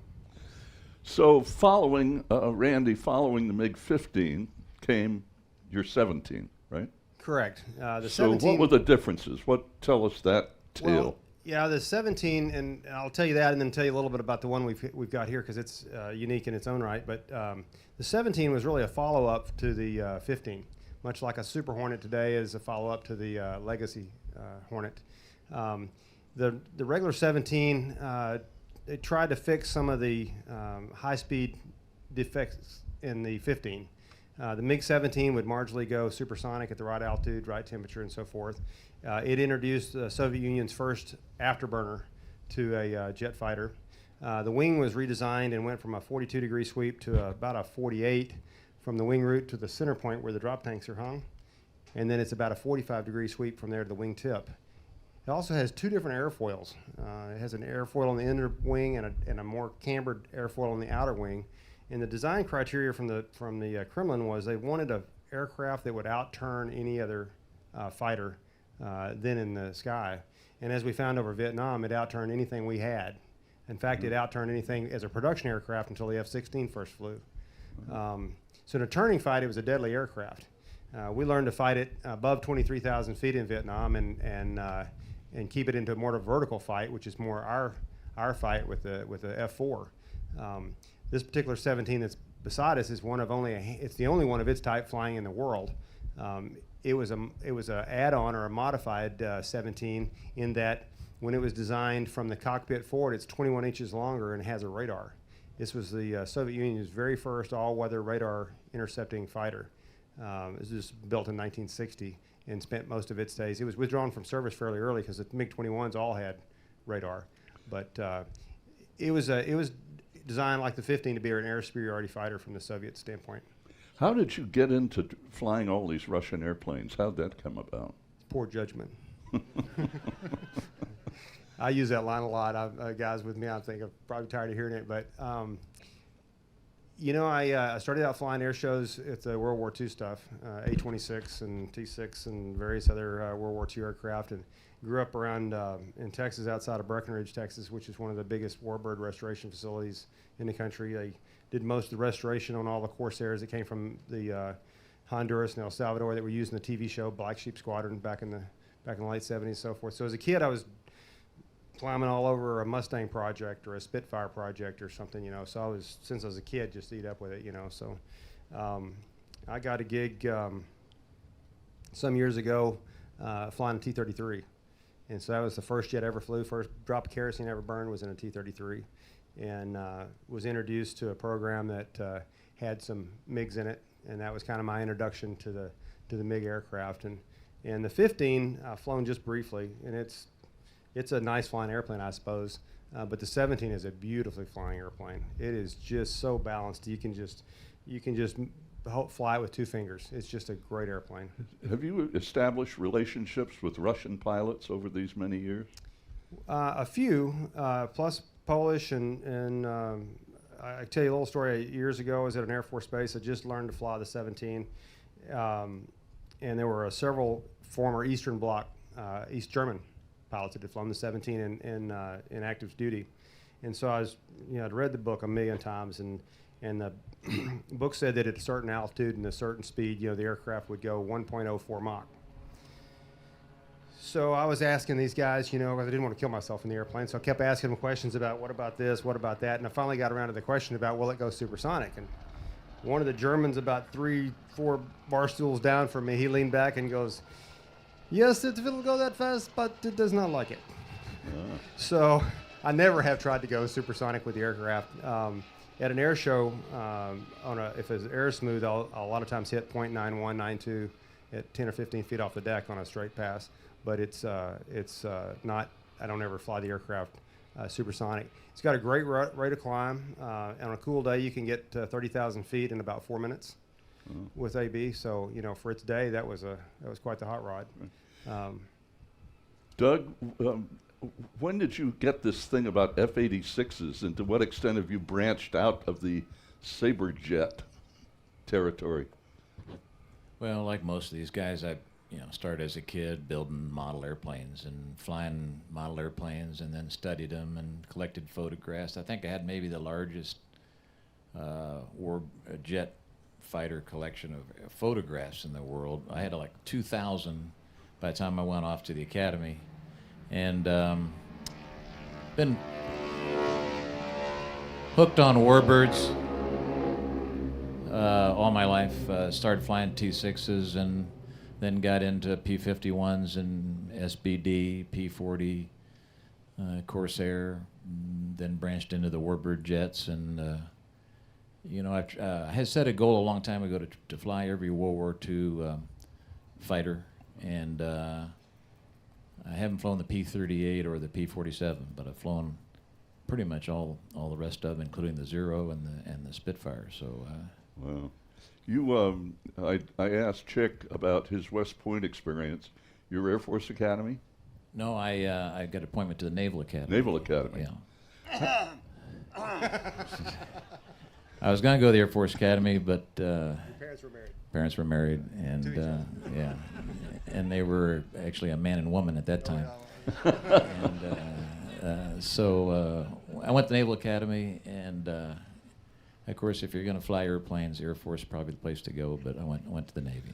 S7: So Randy, following the MiG-15 came your 17, right?
S10: Correct. The
S7: so
S10: 17,
S7: what were the differences? Tell us that tale.
S10: Well, yeah, the 17, and I'll tell you that, and then tell you a little bit about the one we've got here because it's unique in its own right. But the 17 was really a follow-up to the 15, much like a Super Hornet today is a follow-up to the Legacy Hornet. The regular 17, it tried to fix some of the high-speed defects in the 15. The MiG-17 would marginally go supersonic at the right altitude, right temperature, and so forth. It introduced the Soviet Union's first afterburner to a jet fighter. The wing was redesigned and went from a 42-degree sweep to about a 48 from the wing root to the center point where the drop tanks are hung. And then it's about a 45-degree sweep from there to the wing tip. It also has two different airfoils. It has an airfoil on the inner wing and a more cambered airfoil on the outer wing. And the design criteria from the Kremlin was they wanted an aircraft that would outturn any other fighter then in the sky. And as we found over Vietnam, it outturned anything we had. In fact, it outturned anything as a production aircraft until the F-16 first flew. So in a turning fight, it was a deadly aircraft. We learned to fight it above 23,000 feet in Vietnam and keep it into a more vertical fight, which is more our fight with the F-4. This particular 17 that's beside us is one of it's the only one of its type flying in the world. It was a add-on or a modified 17 in that when it was designed from the cockpit forward, it's 21 inches longer and has a radar. This was the Soviet Union's very first all-weather radar intercepting fighter. It was just built in 1960 and spent most of its days. It was withdrawn from service fairly early because the MiG-21s all had radar, but it was designed like the 15 to be an air superiority fighter from the Soviet standpoint.
S7: How did you get into flying all these Russian airplanes? How did that come about?
S10: Poor judgment. I use that line a lot. Guys with me, I think I'm probably tired of hearing it, but I started out flying air shows at the World War II stuff, A-26 and T-6 and various other World War II aircraft, and grew up around in Texas, outside of Breckenridge, Texas, which is one of the biggest warbird restoration facilities in the country. They did most of the restoration on all the Corsairs that came from the Honduras and El Salvador that were used in the TV show Black Sheep Squadron back in the late 70s and so forth. So as a kid, I was climbing all over a Mustang project or a Spitfire project or something, So since I was a kid, just eat up with it, So I got a gig some years ago flying a T-33. And so that was the first jet I ever flew. First drop of kerosene I ever burned was in a T-33. And was introduced to a program that had some MiGs in it. And that was kind of my introduction to the MiG aircraft. And the 15, I've flown just briefly. And it's a nice flying airplane, I suppose. But the 17 is a beautifully flying airplane. It is just so balanced. You can just fly it with two fingers. It's just a great airplane.
S7: Have you established relationships with Russian pilots over these many years?
S10: A few, plus Polish, and I tell you a little story. Years ago, I was at an Air Force base. I just learned to fly the 17, and there were several former Eastern Bloc, East German pilots that had flown the 17 in active duty. And so I'd read the book a million times, and the book said that at a certain altitude and a certain speed, the aircraft would go 1.04 Mach. So I was asking these guys, because I didn't want to kill myself in the airplane, so I kept asking them questions about what about this, what about that, and I finally got around to the question about will it go supersonic. And one of the Germans about 3-4 bar stools down from me, he leaned back and goes, "Yes, it will go that fast, but it does not like it." So I never have tried to go supersonic with the aircraft. At an air show, if it's air smooth, I'll a lot of times hit 0.91, 92 at 10 or 15 feet off the deck on a straight pass. But it's not. I don't ever fly the aircraft supersonic. It's got a great rate of climb. On a cool day, you can get 30,000 feet in about 4 minutes with AB. So for its day, that was quite the hot rod.
S7: Doug, when did you get this thing about F-86s, and to what extent have you branched out of the Sabre Jet territory?
S12: Well, like most of these guys, I started as a kid building model airplanes and flying model airplanes, and then studied them and collected photographs. I think I had maybe the largest jet fighter collection of photographs in the world. I had like 2,000 by the time I went off to the academy, and been hooked on warbirds all my life. Started flying T6s and then got into P-51s and SBD, P-40, Corsair, then branched into the warbird jets. And I had set a goal a long time ago to fly every World War II fighter, and I haven't flown the P-38 or the P-47, but I've flown pretty much all the rest of them, including the Zero and the Spitfire. So.
S7: Wow. You, I asked Chick about his West Point experience. Your Air Force Academy?
S12: No, I got an appointment to the Naval Academy.
S7: Naval Academy.
S12: Yeah. I was going to go to the Air Force Academy, but
S10: Your parents were married.
S12: Parents were married, and yeah, and they were actually a man and woman at that time. And so I went to the Naval Academy, and of course, if you're going to fly airplanes, Air Force is probably the place to go. But I went to the Navy.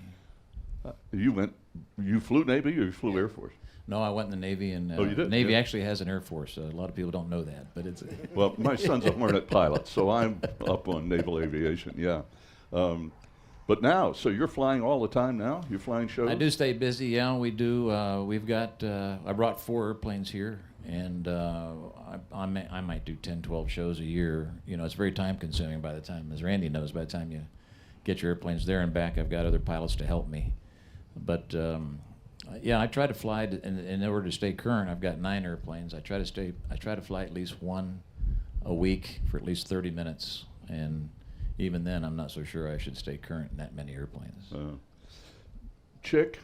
S7: You flew Navy or you flew Air Force?
S12: No, I went in the Navy, and
S7: oh, you did?
S12: Navy
S7: Yeah.
S12: actually has an Air Force. A lot of people don't know that, but it's.
S7: Well, my son's a Hornet pilot, so I'm up on naval aviation. Yeah, but now, so you're flying all the time now? You're flying shows?
S12: I do stay busy. Yeah, we do. We've got. I brought 4 airplanes here, and I might do 10, 12 shows a year. It's very time consuming by the time, as Randy knows, by the time you get your airplanes there and back. I've got other pilots to help me, but. Yeah, I try to fly in order to stay current. I've got 9 airplanes. I try to fly at least one a week for at least 30 minutes, and even then, I'm not so sure I should stay current in that many airplanes.
S7: Chick,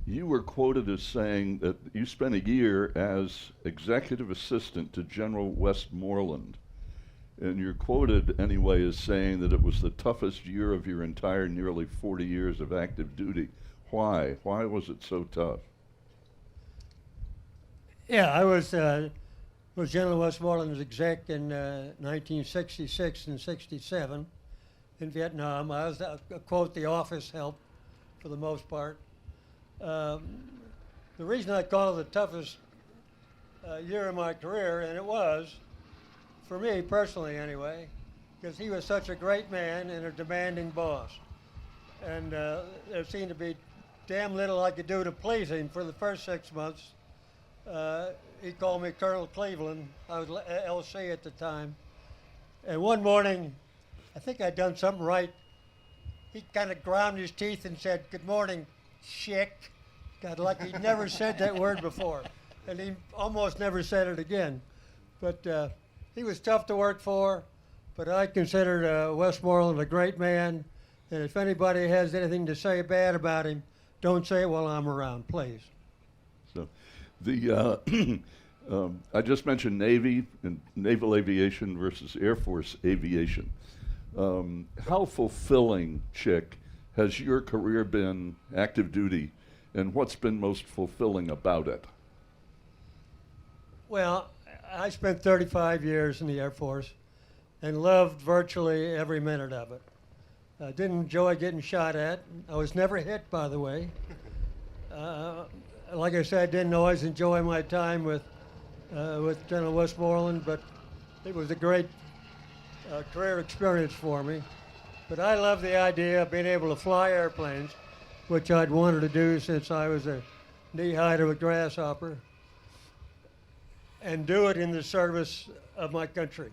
S7: you were quoted as saying that you spent a year as executive assistant to General Westmoreland, and you're quoted anyway as saying that it was the toughest year of your entire nearly 40 years of active duty. Why? Why was it so tough?
S11: Yeah, I was General Westmoreland's exec in 1966 and 67 in Vietnam. I was, quote, the office help for the most part. The reason I call it the toughest year of my career, and it was, for me personally anyway, because he was such a great man and a demanding boss. And there seemed to be damn little I could do to please him for the first 6 months. He called me Colonel Cleveland. I was LC at the time. And one morning, I think I'd done something right. He kind of ground his teeth and said, "Good morning, Chick." God, like he'd never said that word before. And he almost never said it again. But he was tough to work for, but I considered Westmoreland a great man. And if anybody has anything to say bad about him, don't say it while I'm around, please.
S7: So, I just mentioned Navy and naval aviation versus Air Force aviation. How fulfilling, Chick, has your career been, active duty, and what's been most fulfilling about it?
S11: Well, I spent 35 years in the Air Force and loved virtually every minute of it. I didn't enjoy getting shot at. I was never hit, by the way. Like I said, I didn't always enjoy my time with General Westmoreland, but it was a great career experience for me. But I love the idea of being able to fly airplanes, which I'd wanted to do since I was a knee-height of a grasshopper. and do it in the service of my country.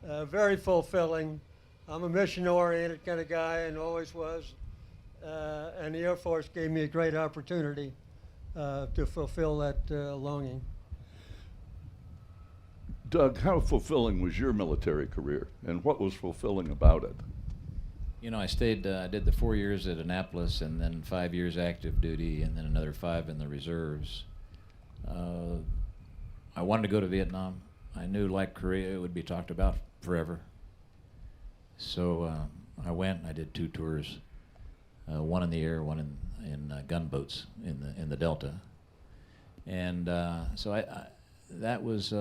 S11: Very fulfilling. I'm a mission-oriented kind of guy and always was. And the Air Force gave me a great opportunity to fulfill that longing.
S7: Doug, how fulfilling was your military career, and what was fulfilling about it?
S12: You know, I stayed, I did the 4 years at Annapolis, and then 5 years active duty, and then another 5 in the reserves. I wanted to go to Vietnam. I knew, like Korea, it would be talked about forever. So I went. I did 2 tours, one in the air, one in gunboats in the Delta, and so that was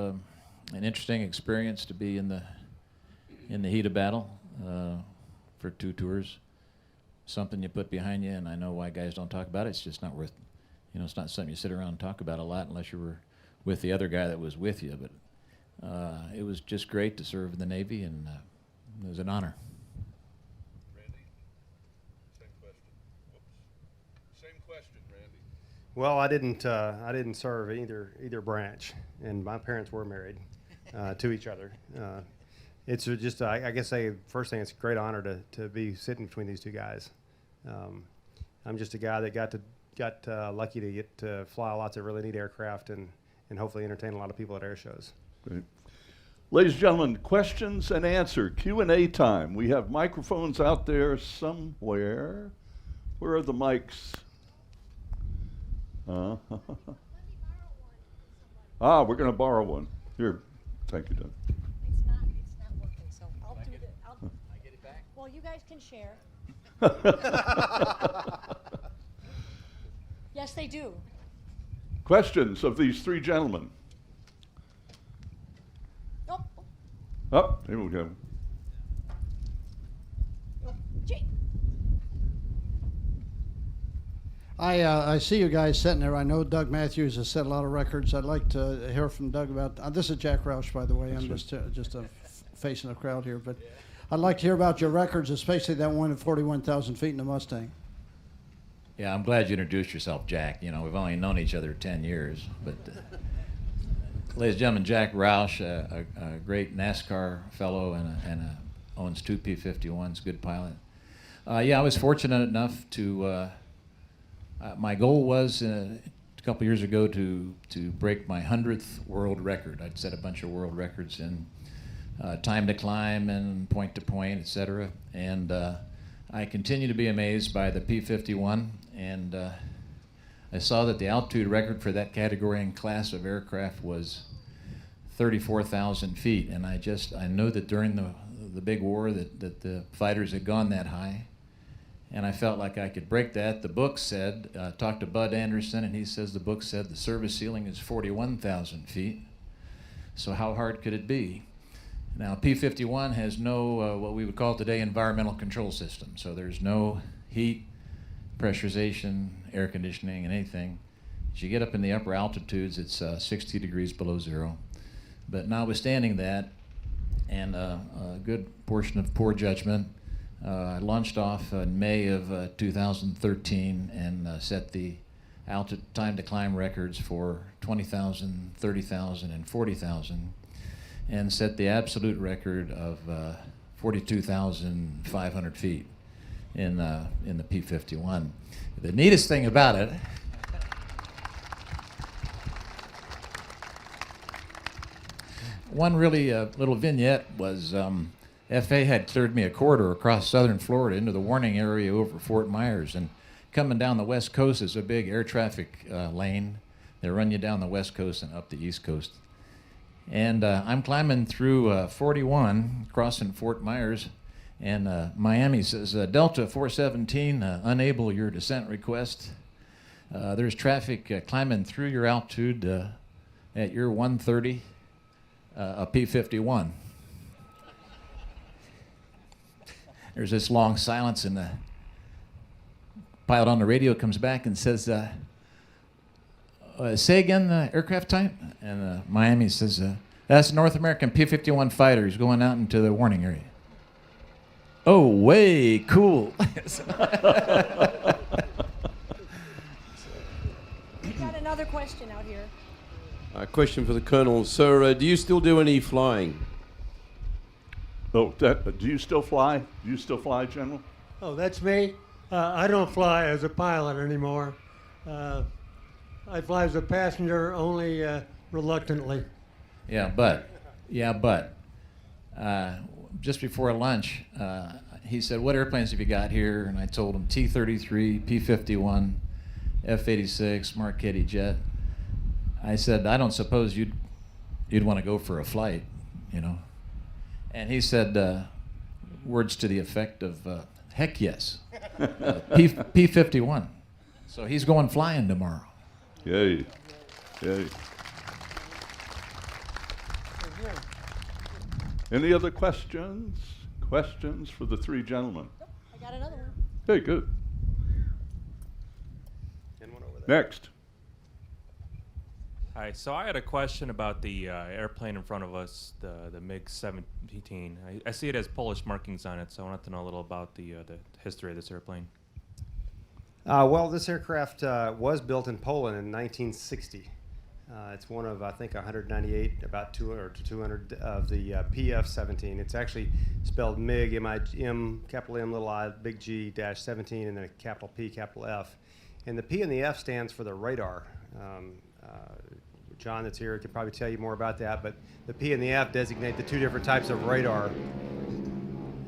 S12: an interesting experience to be in the heat of battle for 2 tours. Something you put behind you, and I know why guys don't talk about it. It's just not worth, you know, it's not something you sit around and talk about a lot unless you were with the other guy that was with you. But it was just great to serve in the Navy, and it was an honor.
S7: Randy, same question. Whoops. Same question, Randy.
S10: Well, I didn't serve either branch, and my parents were married to each other. It's just, I guess, first thing, it's a great honor to be sitting between these 2 guys. I'm just a guy that got lucky to get to fly lots of really neat aircraft and hopefully entertain a lot of people at air shows.
S7: Great. Ladies and gentlemen, questions and answer, Q&A time. We have microphones out there somewhere. Where are the mics? We're going to borrow one. Here, thank you, Doug.
S13: It's not working, so I'll do it. I get it back? Well, you guys can share. Yes, they do.
S7: Questions of these 3 gentlemen? Oh, here we go.
S14: I see you guys sitting there. I know Doug Matthews has set a lot of records. I'd like to hear from Doug about, this is Jack Roush, by the way. I'm just facing the crowd here, but I'd like to hear about your records, especially that one at 41,000 feet in the Mustang.
S12: Yeah, I'm glad you introduced yourself, Jack. You know, we've only known each other 10 years, but ladies and gentlemen, Jack Roush, a great NASCAR fellow and owns 2 P-51s, good pilot. Yeah, I was fortunate enough to, my goal was a couple years ago to break my 100th world record. I'd set a bunch of world records in time to climb and point to point, etc. And I continue to be amazed by the P-51, and I saw that the altitude record for that category and class of aircraft was 34,000 feet, and I know that during the big war that the fighters had gone that high, and I felt like I could break that. The book said, talked to Bud Anderson, and he says the book said the service ceiling is 41,000 feet, so how hard could it be? Now, P-51 has no, what we would call today, environmental control system. So there's no heat, pressurization, air conditioning, and anything. As you get up in the upper altitudes, it's 60 degrees below zero. But notwithstanding that, and a good portion of poor judgment, I launched off in May of 2013 and set the time to climb records for 20,000, 30,000, and 40,000. And set the absolute record of 42,500 feet in the P-51. The neatest thing about it, one really little vignette was FA had cleared me a corridor across southern Florida into the warning area over Fort Myers, and coming down the west coast is a big air traffic lane. They run you down the west coast and up the east coast. And I'm climbing through 41, crossing Fort Myers, and Miami says, Delta 417, unable your descent request. There's traffic climbing through your altitude at your 130, a P-51. There's this long silence, and the pilot on the radio comes back and says, say again the aircraft type? And Miami says, that's a North American P-51 fighter. He's going out into the warning area. Oh, way cool.
S13: We got another question out here.
S15: A question for the Colonel. Sir, do you still do any flying?
S7: Oh, do you still fly? Do you still fly, General?
S11: Oh, that's me? I don't fly as a pilot anymore. I fly as a passenger only reluctantly.
S12: Yeah, but just before lunch, he said, "What airplanes have you got here?" And I told him T-33, P-51, F-86, Marchetti jet. I said, "I don't suppose you'd want to go for a flight, you know?" And he said words to the effect of, "Heck yes, P-51." So he's going flying tomorrow.
S7: Yay, yay. Any other questions? Questions for the three gentlemen?
S13: Nope, I got another one.
S7: Hey, good.
S10: And one over there.
S7: Next.
S16: Hi, so I had a question about the airplane in front of us, the MiG-17. I see it has Polish markings on it, so I wanted to know a little about the history of this airplane.
S10: Well, this aircraft was built in Poland in 1960. It's one of, I think, 198, about 200 to 200 of the PF-17. It's actually spelled MiG, M, capital M, little I, big G, dash 17, and then a capital P, capital F. And the P and the F stands for the radar. John that's here can probably tell you more about that, but the P and the F designate the two different types of radar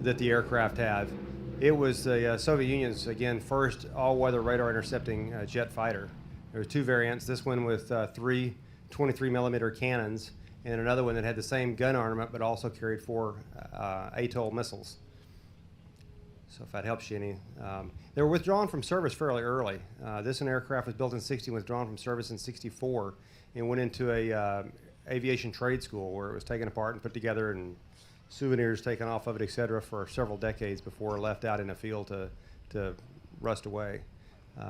S10: that the aircraft have. It was the Soviet Union's, again, first all-weather radar intercepting jet fighter. There were two variants, this one with three 23-millimeter cannons, and another one that had the same gun armament but also carried 4 ATOL missiles. So if that helps you any. They were withdrawn from service fairly early. This aircraft was built in 60, withdrawn from service in 64, and went into a aviation trade school where it was taken apart and put together and souvenirs taken off of it, etc., for several decades before left out in a field to rust away,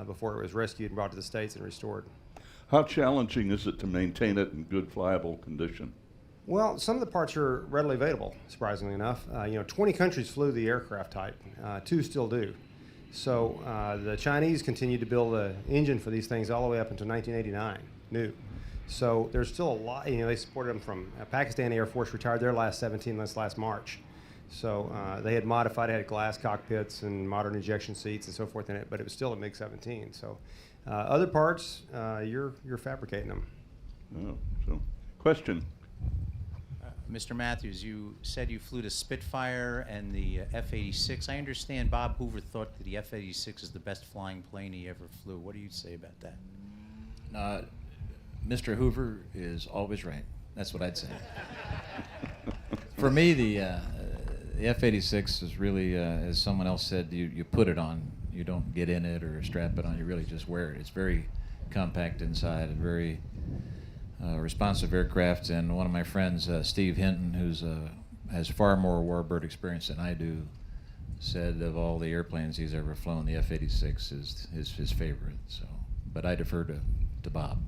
S10: before it was rescued and brought to the States and restored.
S7: How challenging is it to maintain it in good flyable condition?
S10: Well, some of the parts are readily available, surprisingly enough. 20 countries flew the aircraft type. 2 still do. So the Chinese continued to build the engine for these things all the way up until 1989, new. So there's still a lot, they supported them from Pakistani Air Force, retired their last 17 this last March. So they had modified, it had glass cockpits and modern ejection seats and so forth in it, but it was still a MiG-17. So other parts, you're fabricating them.
S7: Oh, so, question.
S17: Mr. Matthews, you said you flew the Spitfire and the F-86. I understand Bob Hoover thought that the F-86 is the best flying plane he ever flew. What do you say about that?
S12: Mr. Hoover is always right. That's what I'd say. For me, the F-86 is really, as someone else said, you put it on. You don't get in it or strap it on. You really just wear it. It's very compact inside and very responsive aircraft. And one of my friends, Steve Hinton, who's has far more warbird experience than I do, said of all the airplanes he's ever flown, the F-86 is his favorite. So, but I defer to Bob.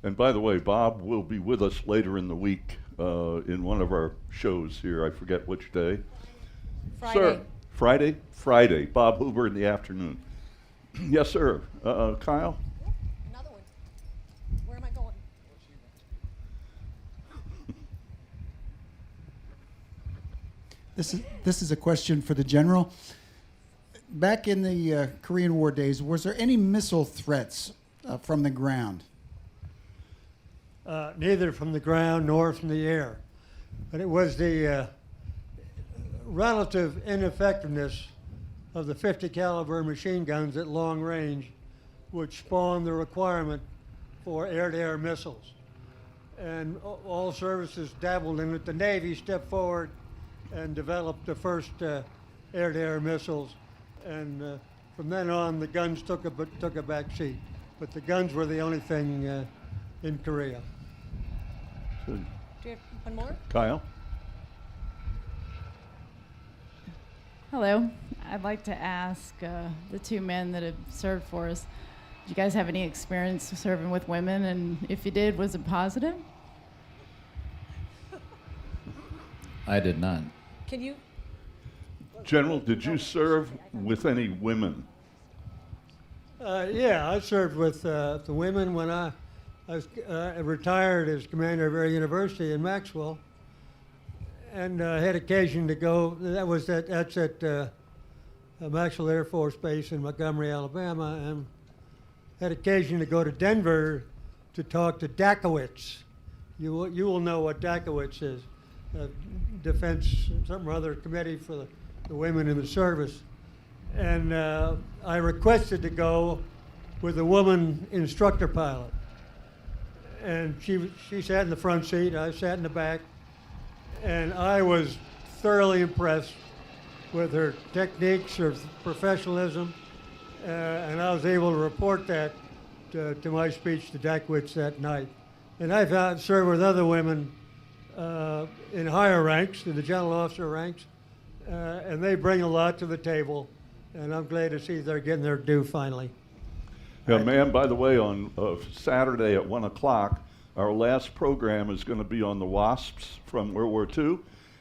S7: And by the way, Bob will be with us later in the week in one of our shows here. I forget which day.
S13: Friday.
S7: Sir, Friday? Friday. Bob Hoover in the afternoon. Yes, sir. Kyle?
S13: Another one. Where am I going?
S18: This is a question for the general. Back in the Korean War days, was there any missile threats from the ground?
S11: Neither from the ground nor from the air. But it was the relative ineffectiveness of the 50 caliber machine guns at long range which spawned the requirement for air-to-air missiles. And all services dabbled in it. The Navy stepped forward and developed the first air-to-air missiles. And from then on, the guns took a back seat. But the guns were the only thing in Korea.
S13: Do you have one more?
S7: Kyle?
S19: Hello. I'd like to ask the two men that have served for us, do you guys have any experience serving with women? And if you did, was it positive?
S12: I did not.
S13: Can you?
S7: General, did you serve with any women?
S11: Yeah, I served with the women when I I was retired as commander of Air University in Maxwell, and had occasion to go. That's at Maxwell Air Force Base in Montgomery, Alabama, and had occasion to go to Denver to talk to Dakowitz. You will know what Dakowitz is, Defense something or other committee for the women in the service, and I requested to go with a woman instructor pilot. And she sat in the front seat, I sat in the back, and I was thoroughly impressed with her techniques, her professionalism, and I was able to report that to my speech to Dakowitz that night. And I've served with other women in higher ranks, in the general officer ranks, and they bring a lot to the table, and I'm glad to see they're getting their due finally.
S7: Yeah, ma'am, by the way, on Saturday at 1 o'clock, our last program is going to be on the WASPs from World War II,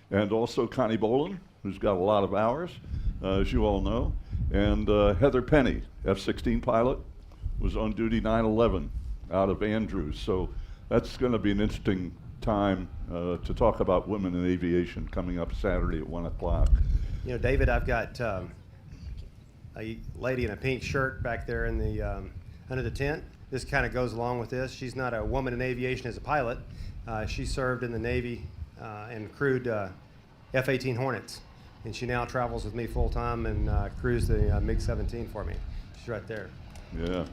S7: and also Connie Boland, who's got a lot of hours, as you all know, and Heather Penny, F-16 pilot, was on duty 9/11 out of Andrews. So that's going to be an interesting time to talk about women in aviation coming up Saturday at 1 o'clock.
S10: You know, David, I've got a lady in a pink shirt back there in the under the tent. This kind of goes along with this. She's not a woman in aviation as a pilot. She served in the Navy and crewed F-18 Hornets, and she now travels with me full time and crews the MiG-17 for me. She's right there.
S7: Yeah.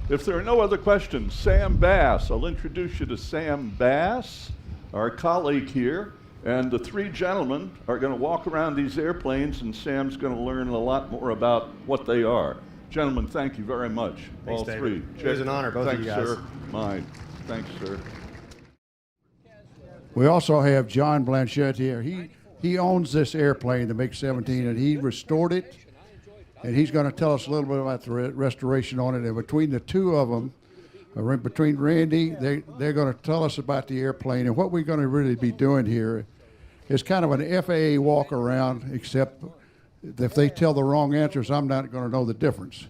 S7: If there are no other questions, Sam Bass. I'll introduce you to Sam Bass, our colleague here. And the three gentlemen are going to walk around these airplanes, and Sam's going to learn a lot more about what they are. Gentlemen, thank you very much.
S10: Thanks,
S7: all
S10: David.
S7: three.
S10: It was an honor, both of you guys.
S7: Thanks, sir. Mine. Thanks, sir.
S14: We also have John Blanchette here. He owns this airplane, the MiG-17, and he restored it. And he's going to tell us a little bit about the restoration on it. And between the two of them, between Randy, they're going to tell us about the airplane. And what we're going to really be doing here is kind of an FAA walk around, except if they tell the wrong answers, I'm not going to know the difference.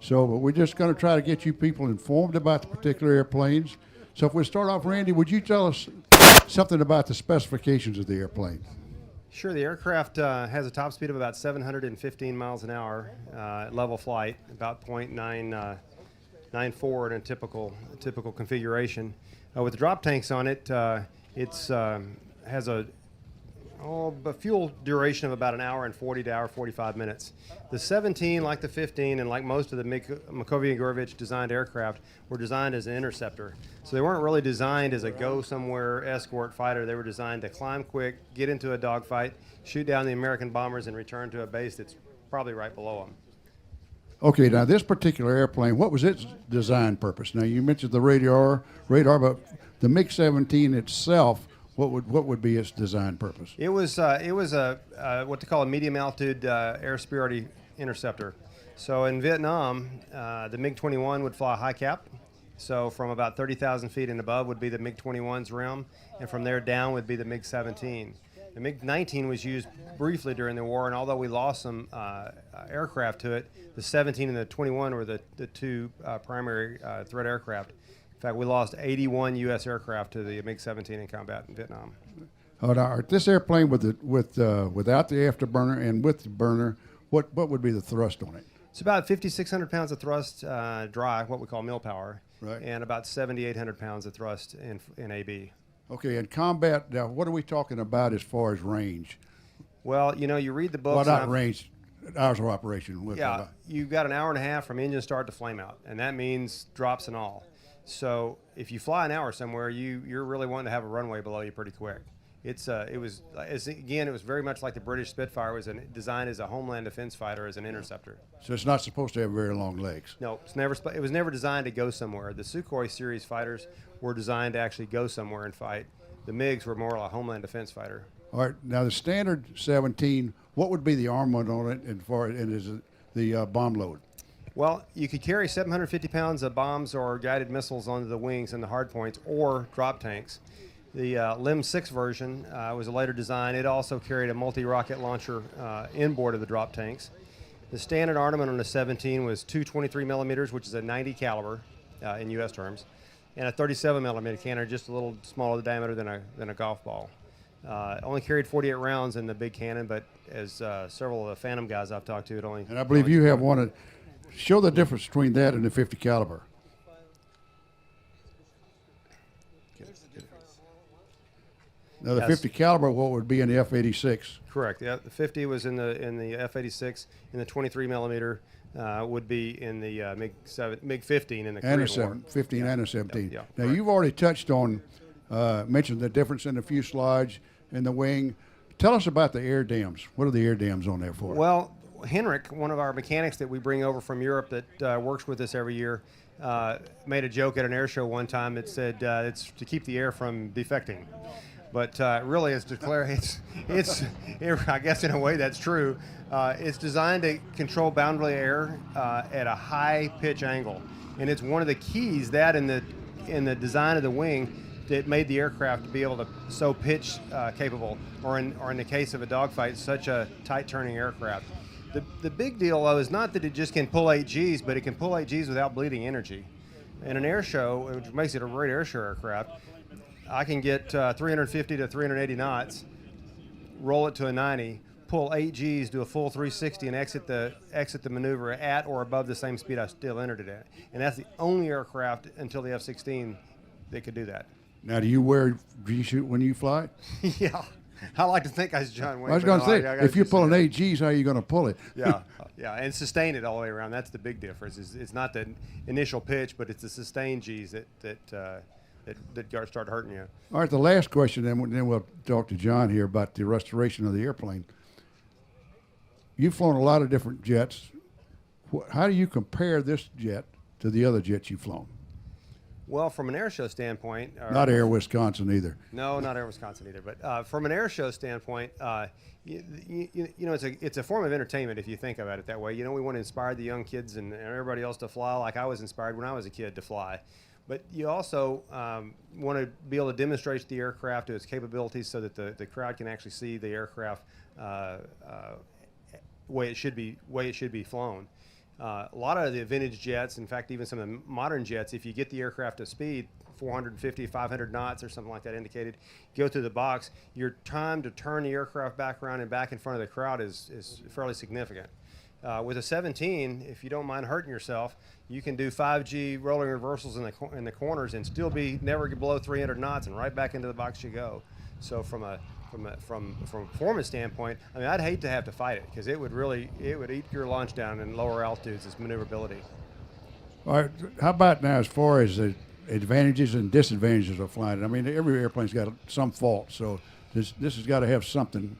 S14: So but we're just going to try to get you people informed about the particular airplanes. So if we start off, Randy, would you tell us something about the specifications of the airplane?
S10: Sure. The aircraft has a top speed of about 715 miles an hour at level flight, about 0.994 in a typical configuration. With the drop tanks on it, it's has a fuel duration of about an hour and 40 to hour 45 minutes. The 17, like the 15, and like most of the Makovey and Gorovich designed aircraft, were designed as an interceptor. So they weren't really designed as a go-somewhere escort fighter. They were designed to climb quick, get into a dogfight, shoot down the American bombers, and return to a base that's probably right below them.
S14: Okay, now this particular airplane, what was its design purpose? Now you mentioned the radar, but the MiG-17 itself, what would be its design purpose?
S10: It was what they call a medium altitude air superiority interceptor. So in Vietnam, the MiG-21 would fly high cap. So from about 30,000 feet and above would be the MiG-21's realm, and from there down would be the MiG-17. The MiG-19 was used briefly during the war, and although we lost some aircraft to it, the 17 and the 21 were the two primary threat aircraft. In fact, we lost 81 U.S. aircraft to the MiG-17 in combat in Vietnam.
S14: Now, this airplane without the afterburner and with the burner, what would be the thrust on it?
S10: It's about 5,600 pounds of thrust dry, what we call mill power,
S14: right,
S10: and about 7,800 pounds of thrust in AB.
S14: Okay, in combat, now what are we talking about as far as range?
S10: Well, you know, you read the books.
S14: Well, not range, hours of operation.
S10: Yeah, you've got an hour and a half from engine start to flame out, and that means drops and all. So if you fly an hour somewhere, you're really wanting to have a runway below you pretty quick. It was very much like the British Spitfire. It was designed as a homeland defense fighter, as an interceptor.
S14: So it's not supposed to have very long legs.
S10: No, it was never designed to go somewhere. The Sukhoi series fighters were designed to actually go somewhere and fight. The MiGs were more like a homeland defense fighter.
S14: All right, now the standard 17, what would be the armament on it, and is it the bomb load?
S10: Well, you could carry 750 pounds of bombs or guided missiles onto the wings and the hard points, or drop tanks. The LIM 6 version was a later design. It also carried a multi-rocket launcher inboard of the drop tanks. The standard armament on the 17 was two 23 millimeters, which is a 90 caliber in U.S. terms, and a 37 millimeter cannon, just a little smaller diameter than a golf ball. Only carried 48 rounds in the big cannon, but as several of the Phantom guys I've talked to, it only.
S20: And I believe you have one. Show the difference between that and the 50 caliber. Now the 50 caliber, what would be in the F-86?
S10: Correct. Yeah, the 50 was in the F-86, and the 23 millimeter would be in the MiG-15 in the Korean War.
S20: 15 and a 17.
S10: Yeah,
S20: now
S10: correct.
S20: you've already touched on, mentioned the difference in the fuselage and the wing. Tell us about the air dams. What are the air dams on there for?
S10: Well, Henrik, one of our mechanics that we bring over from Europe that works with us every year, made a joke at an air show one time that said it's to keep the air from defecting. But really, it's I guess in a way that's true. It's designed to control boundary air at a high pitch angle, and it's one of the keys that in the design of the wing that made the aircraft to be able to so pitch capable, or in the case of a dogfight, such a tight turning aircraft. The big deal though is not that it just can pull 8 Gs, but it can pull 8 Gs without bleeding energy. In an air show, which makes it a great air show aircraft, I can get 350 to 380 knots, roll it to a 90, pull 8 Gs, do a full 360, and exit the maneuver at or above the same speed I still entered it at. And that's the only aircraft until the F-16 that could do that.
S20: Now, do you wear G-suit when you fly?
S10: Yeah. I like to think I was John Wayne.
S20: I was going to say, if you're pulling 8 Gs, how are you going to pull it?
S10: Yeah, and sustain it all the way around. That's the big difference. It's not the initial pitch, but it's the sustained Gs that start hurting you.
S20: All right, the last question, then we'll talk to John here about the restoration of the airplane. You've flown a lot of different jets. How do you compare this jet to the other jets you've flown?
S10: Well, from an air show standpoint...
S20: Not Air Wisconsin either.
S10: No, not Air Wisconsin either. But from an air show standpoint, it's a form of entertainment if you think about it that way. We want to inspire the young kids and everybody else to fly like I was inspired when I was a kid to fly. But you also want to be able to demonstrate the aircraft to its capabilities so that the crowd can actually see the aircraft way it should be flown. A lot of the vintage jets, in fact, even some of the modern jets, if you get the aircraft to speed, 450, 500 knots or something like that indicated, go through the box, your time to turn the aircraft back around and back in front of the crowd is fairly significant. With a 17, if you don't mind hurting yourself, you can do 5G rolling reversals in the corners and still be never below 300 knots and right back into the box you go. So from a performance standpoint, I mean, I'd hate to have to fight it because it would eat your lunch down in lower altitudes. Its maneuverability.
S20: All right, how about now as far as the advantages and disadvantages of flying? I mean, every airplane's got some fault, so this has got to have something.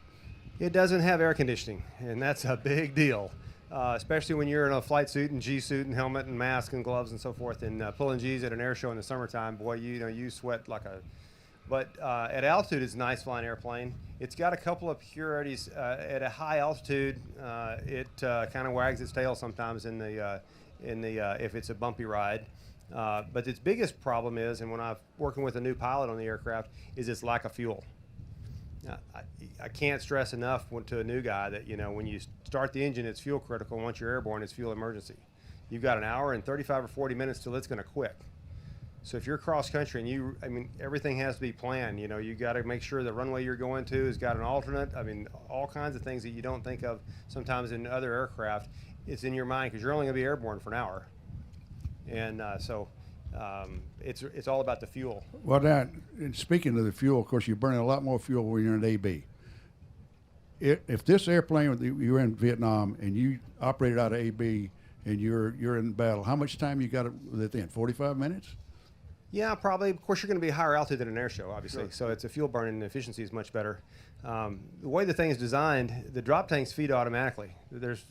S10: It doesn't have air conditioning, and that's a big deal. Especially when you're in a flight suit and G-suit and helmet and mask and gloves and so forth, and pulling Gs at an air show in the summertime, boy, you sweat like a. But at altitude, it's a nice flying airplane. It's got a couple of purities. At a high altitude, it kind of wags its tail sometimes if it's a bumpy ride. But its biggest problem is, and when I'm working with a new pilot on the aircraft, is its lack of fuel. I can't stress enough to a new guy that when you start the engine, it's fuel critical. Once you're airborne, it's fuel emergency. You've got an hour and 35 or 40 minutes till it's going to quit. So if you're cross country and everything has to be planned. You got to make sure the runway you're going to has got an alternate. All kinds of things that you don't think of sometimes in other aircraft. It's in your mind because you're only going to be airborne for an hour, and it's all about the fuel.
S20: Well, now, speaking of the fuel, of course, you're burning a lot more fuel when you're in AB. If this airplane, you were in Vietnam and you operated out of AB and you're in battle, how much time you got with it then? 45 minutes?
S10: Yeah, probably. Of course, you're going to be higher altitude than an air show, obviously. Sure. So it's a fuel burning efficiency is much better. The way the thing is designed, the drop tanks feed automatically.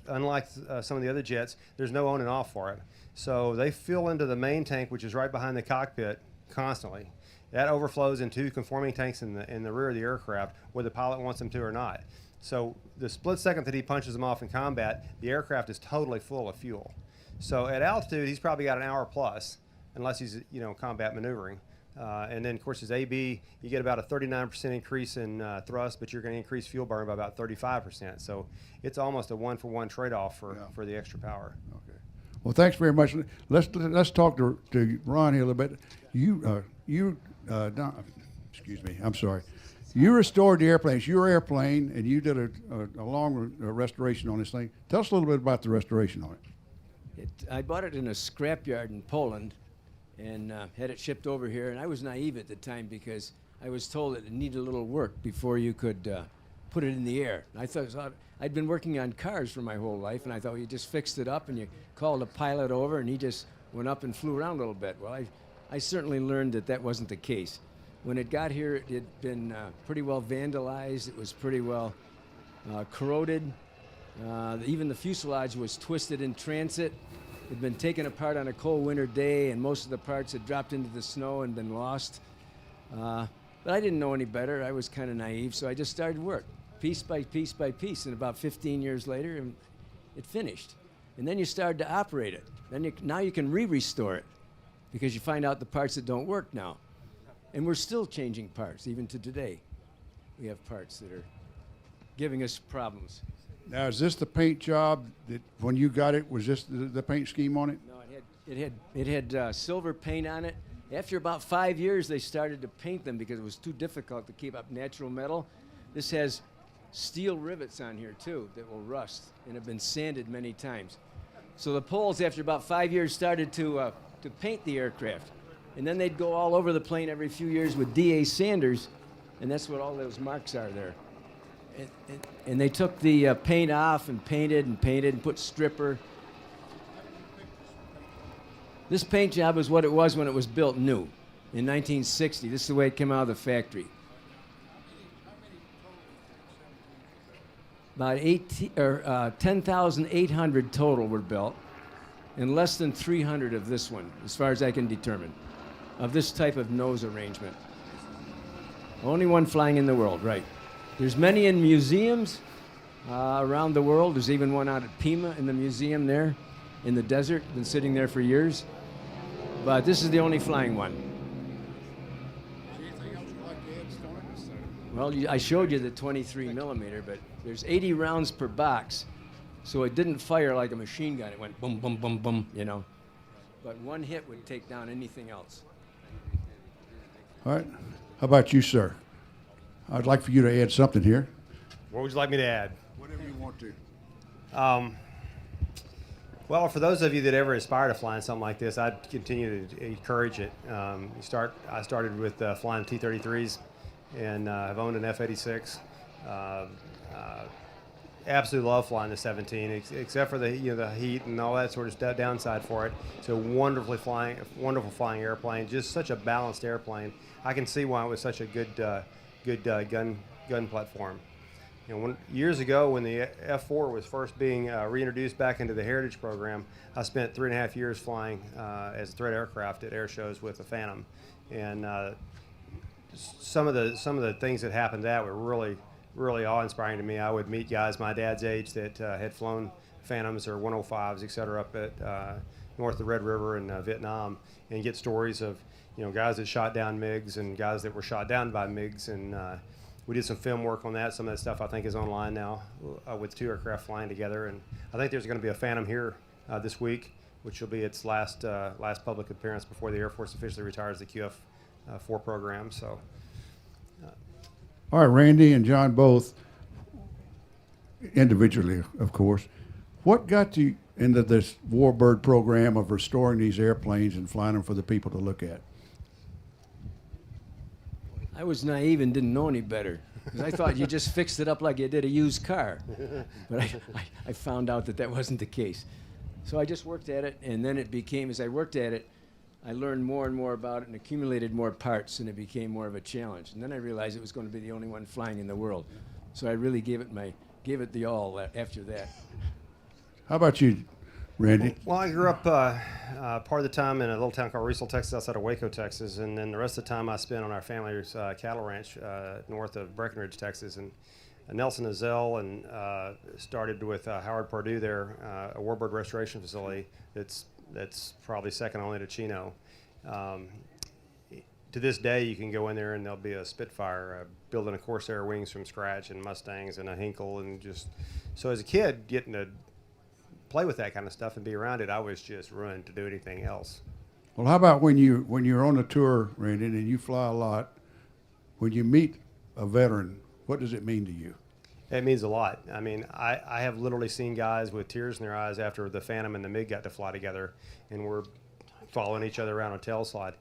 S10: Unlike some of the other jets, there's no on and off for it. So they fill into the main tank, which is right behind the cockpit, constantly. That overflows into conforming tanks in the rear of the aircraft, whether the pilot wants them to or not. So the split second that he punches them off in combat, the aircraft is totally full of fuel. So at altitude, he's probably got an hour plus, unless he's combat maneuvering. And then, of course, as AB, you get about a 39% increase in thrust, but you're going to increase fuel burn by about 35%. So it's almost a one-for-one trade-off for the extra power.
S20: Okay. Well, thanks very much. Let's talk to Ron here a little bit. Excuse me. I'm sorry. You restored the airplane. It's your airplane, and you did a long restoration on this thing. Tell us a little bit about the restoration on it.
S21: I bought it in a scrapyard in Poland and had it shipped over here. And I was naive at the time because I was told that it needed a little work before you could put it in the air. And I thought I'd been working on cars for my whole life, and I thought, well, you just fixed it up and you called a pilot over and he just went up and flew around a little bit. Well, I certainly learned that that wasn't the case. When it got here, it had been pretty well vandalized. It was pretty well corroded. Even the fuselage was twisted in transit. It had been taken apart on a cold winter day, and most of the parts had dropped into the snow and been lost. But I didn't know any better. I was kind of naive, so I just started work, piece by piece by piece. And about 15 years later, it finished. And then you started to operate it. Now you can restore it because you find out the parts that don't work now. And we're still changing parts, even to today. We have parts that are giving us problems.
S20: Now, is this the paint job that when you got it, was this the paint scheme on it?
S21: No, it had silver paint on it. After about 5 years, they started to paint them because it was too difficult to keep up natural metal. This has steel rivets on here, too, that will rust and have been sanded many times. So the Poles, after about 5 years, started to paint the aircraft. And then they'd go all over the plane every few years with DA sanders, and that's what all those marks are there. And they took the paint off and painted and put stripper. This paint job is what it was when it was built new in 1960. This is the way it came out of the factory. About 10,800 total were built, and less than 300 of this one, as far as I can determine, of this type of nose arrangement. Only one flying in the world, right. There's many in museums around the world. There's even one out at Pima in the museum there in the desert, been sitting there for years. But this is the only flying one. Well, I showed you the 23 millimeter, but there's 80 rounds per box, so it didn't fire like a machine gun. It went boom, boom, boom, boom, you know. But one hit would take down anything else.
S20: All right. How about you, sir? I'd like for you to add something here.
S10: What would you like me to add?
S20: Whatever you want to.
S10: Well, for those of you that ever aspire to flying something like this, I'd continue to encourage it. I started with flying T-33s, and I've owned an F-86. Absolutely love flying the 17, except for the heat and all that sort of stuff downside for it. It's a wonderful flying airplane. Just such a balanced airplane. I can see why it was such a good gun platform. Years ago, when the F-4 was first being reintroduced back into the Heritage program, I spent 3.5 years flying as a threat aircraft at air shows with the Phantom, and some of the things that happened that were really awe-inspiring to me. I would meet guys my dad's age that had flown Phantoms or 105s, et cetera, up at north of the Red River in Vietnam, and get stories of guys that shot down MiGs and guys that were shot down by MiGs, and we did some film work on that. Some of that stuff I think is online now with two aircraft flying together, and I think there's going to be a Phantom here this week, which will be its last public appearance before the Air Force officially retires the QF-4 program. So.
S20: All right, Randy and John both, individually, of course, what got you into this Warbird program of restoring these airplanes and flying them for the people to look at?
S21: I was naive and didn't know any better, because I thought you just fixed it up like you did a used car. But I found out that wasn't the case. So I just worked at it, and then it became, as I worked at it, I learned more and more about it and accumulated more parts, and it became more of a challenge. And then I realized it was going to be the only one flying in the world. So I really gave it the all after that.
S20: How about you, Randy?
S10: Well, I grew up part of the time in a little town called Riesel, Texas, outside of Waco, Texas, and then the rest of the time I spent on our family's cattle ranch north of Breckenridge, Texas. And Nelson Azell and started with Howard Purdue there, a Warbird restoration facility that's probably second only to Chino. to this day, you can go in there and there'll be a Spitfire building a Corsair wings from scratch, and Mustangs and a Hinkle, and just so as a kid getting to play with that kind of stuff and be around it, I was just ruined to do anything else.
S20: Well, how about when you're on a tour, Randy, and you fly a lot? When you meet a veteran, what does it mean to you?
S10: It means a lot. I mean, I have literally seen guys with tears in their eyes after the Phantom and the MiG got to fly together, and we're following each other around a tail slide,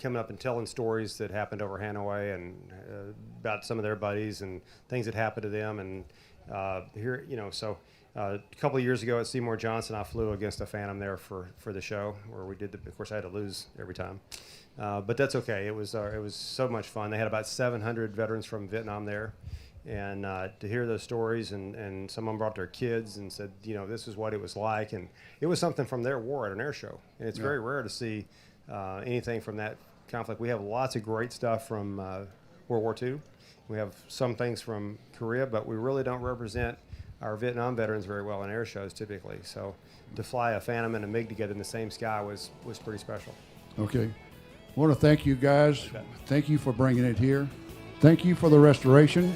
S10: coming up and telling stories that happened over Hanoi and about some of their buddies and things that happened to them. And here, you know, so a couple of years ago at Seymour Johnson, I flew against a Phantom there for the show where we did. Of course, I had to lose every time. But that's okay. It was so much fun. They had about 700 veterans from Vietnam there, and to hear those stories, and some of them brought their kids and said, you know, this is what it was like, and it was something from their war at an air show. And it's very rare to see anything from that conflict. We have lots of great stuff from World War II. We have some things from Korea, but we really don't represent our Vietnam veterans very well in air shows typically. So to fly a Phantom and a MiG together in the same sky was pretty special.
S20: Okay. I want to thank you guys. Thank you for bringing it here. Thank you for the restoration.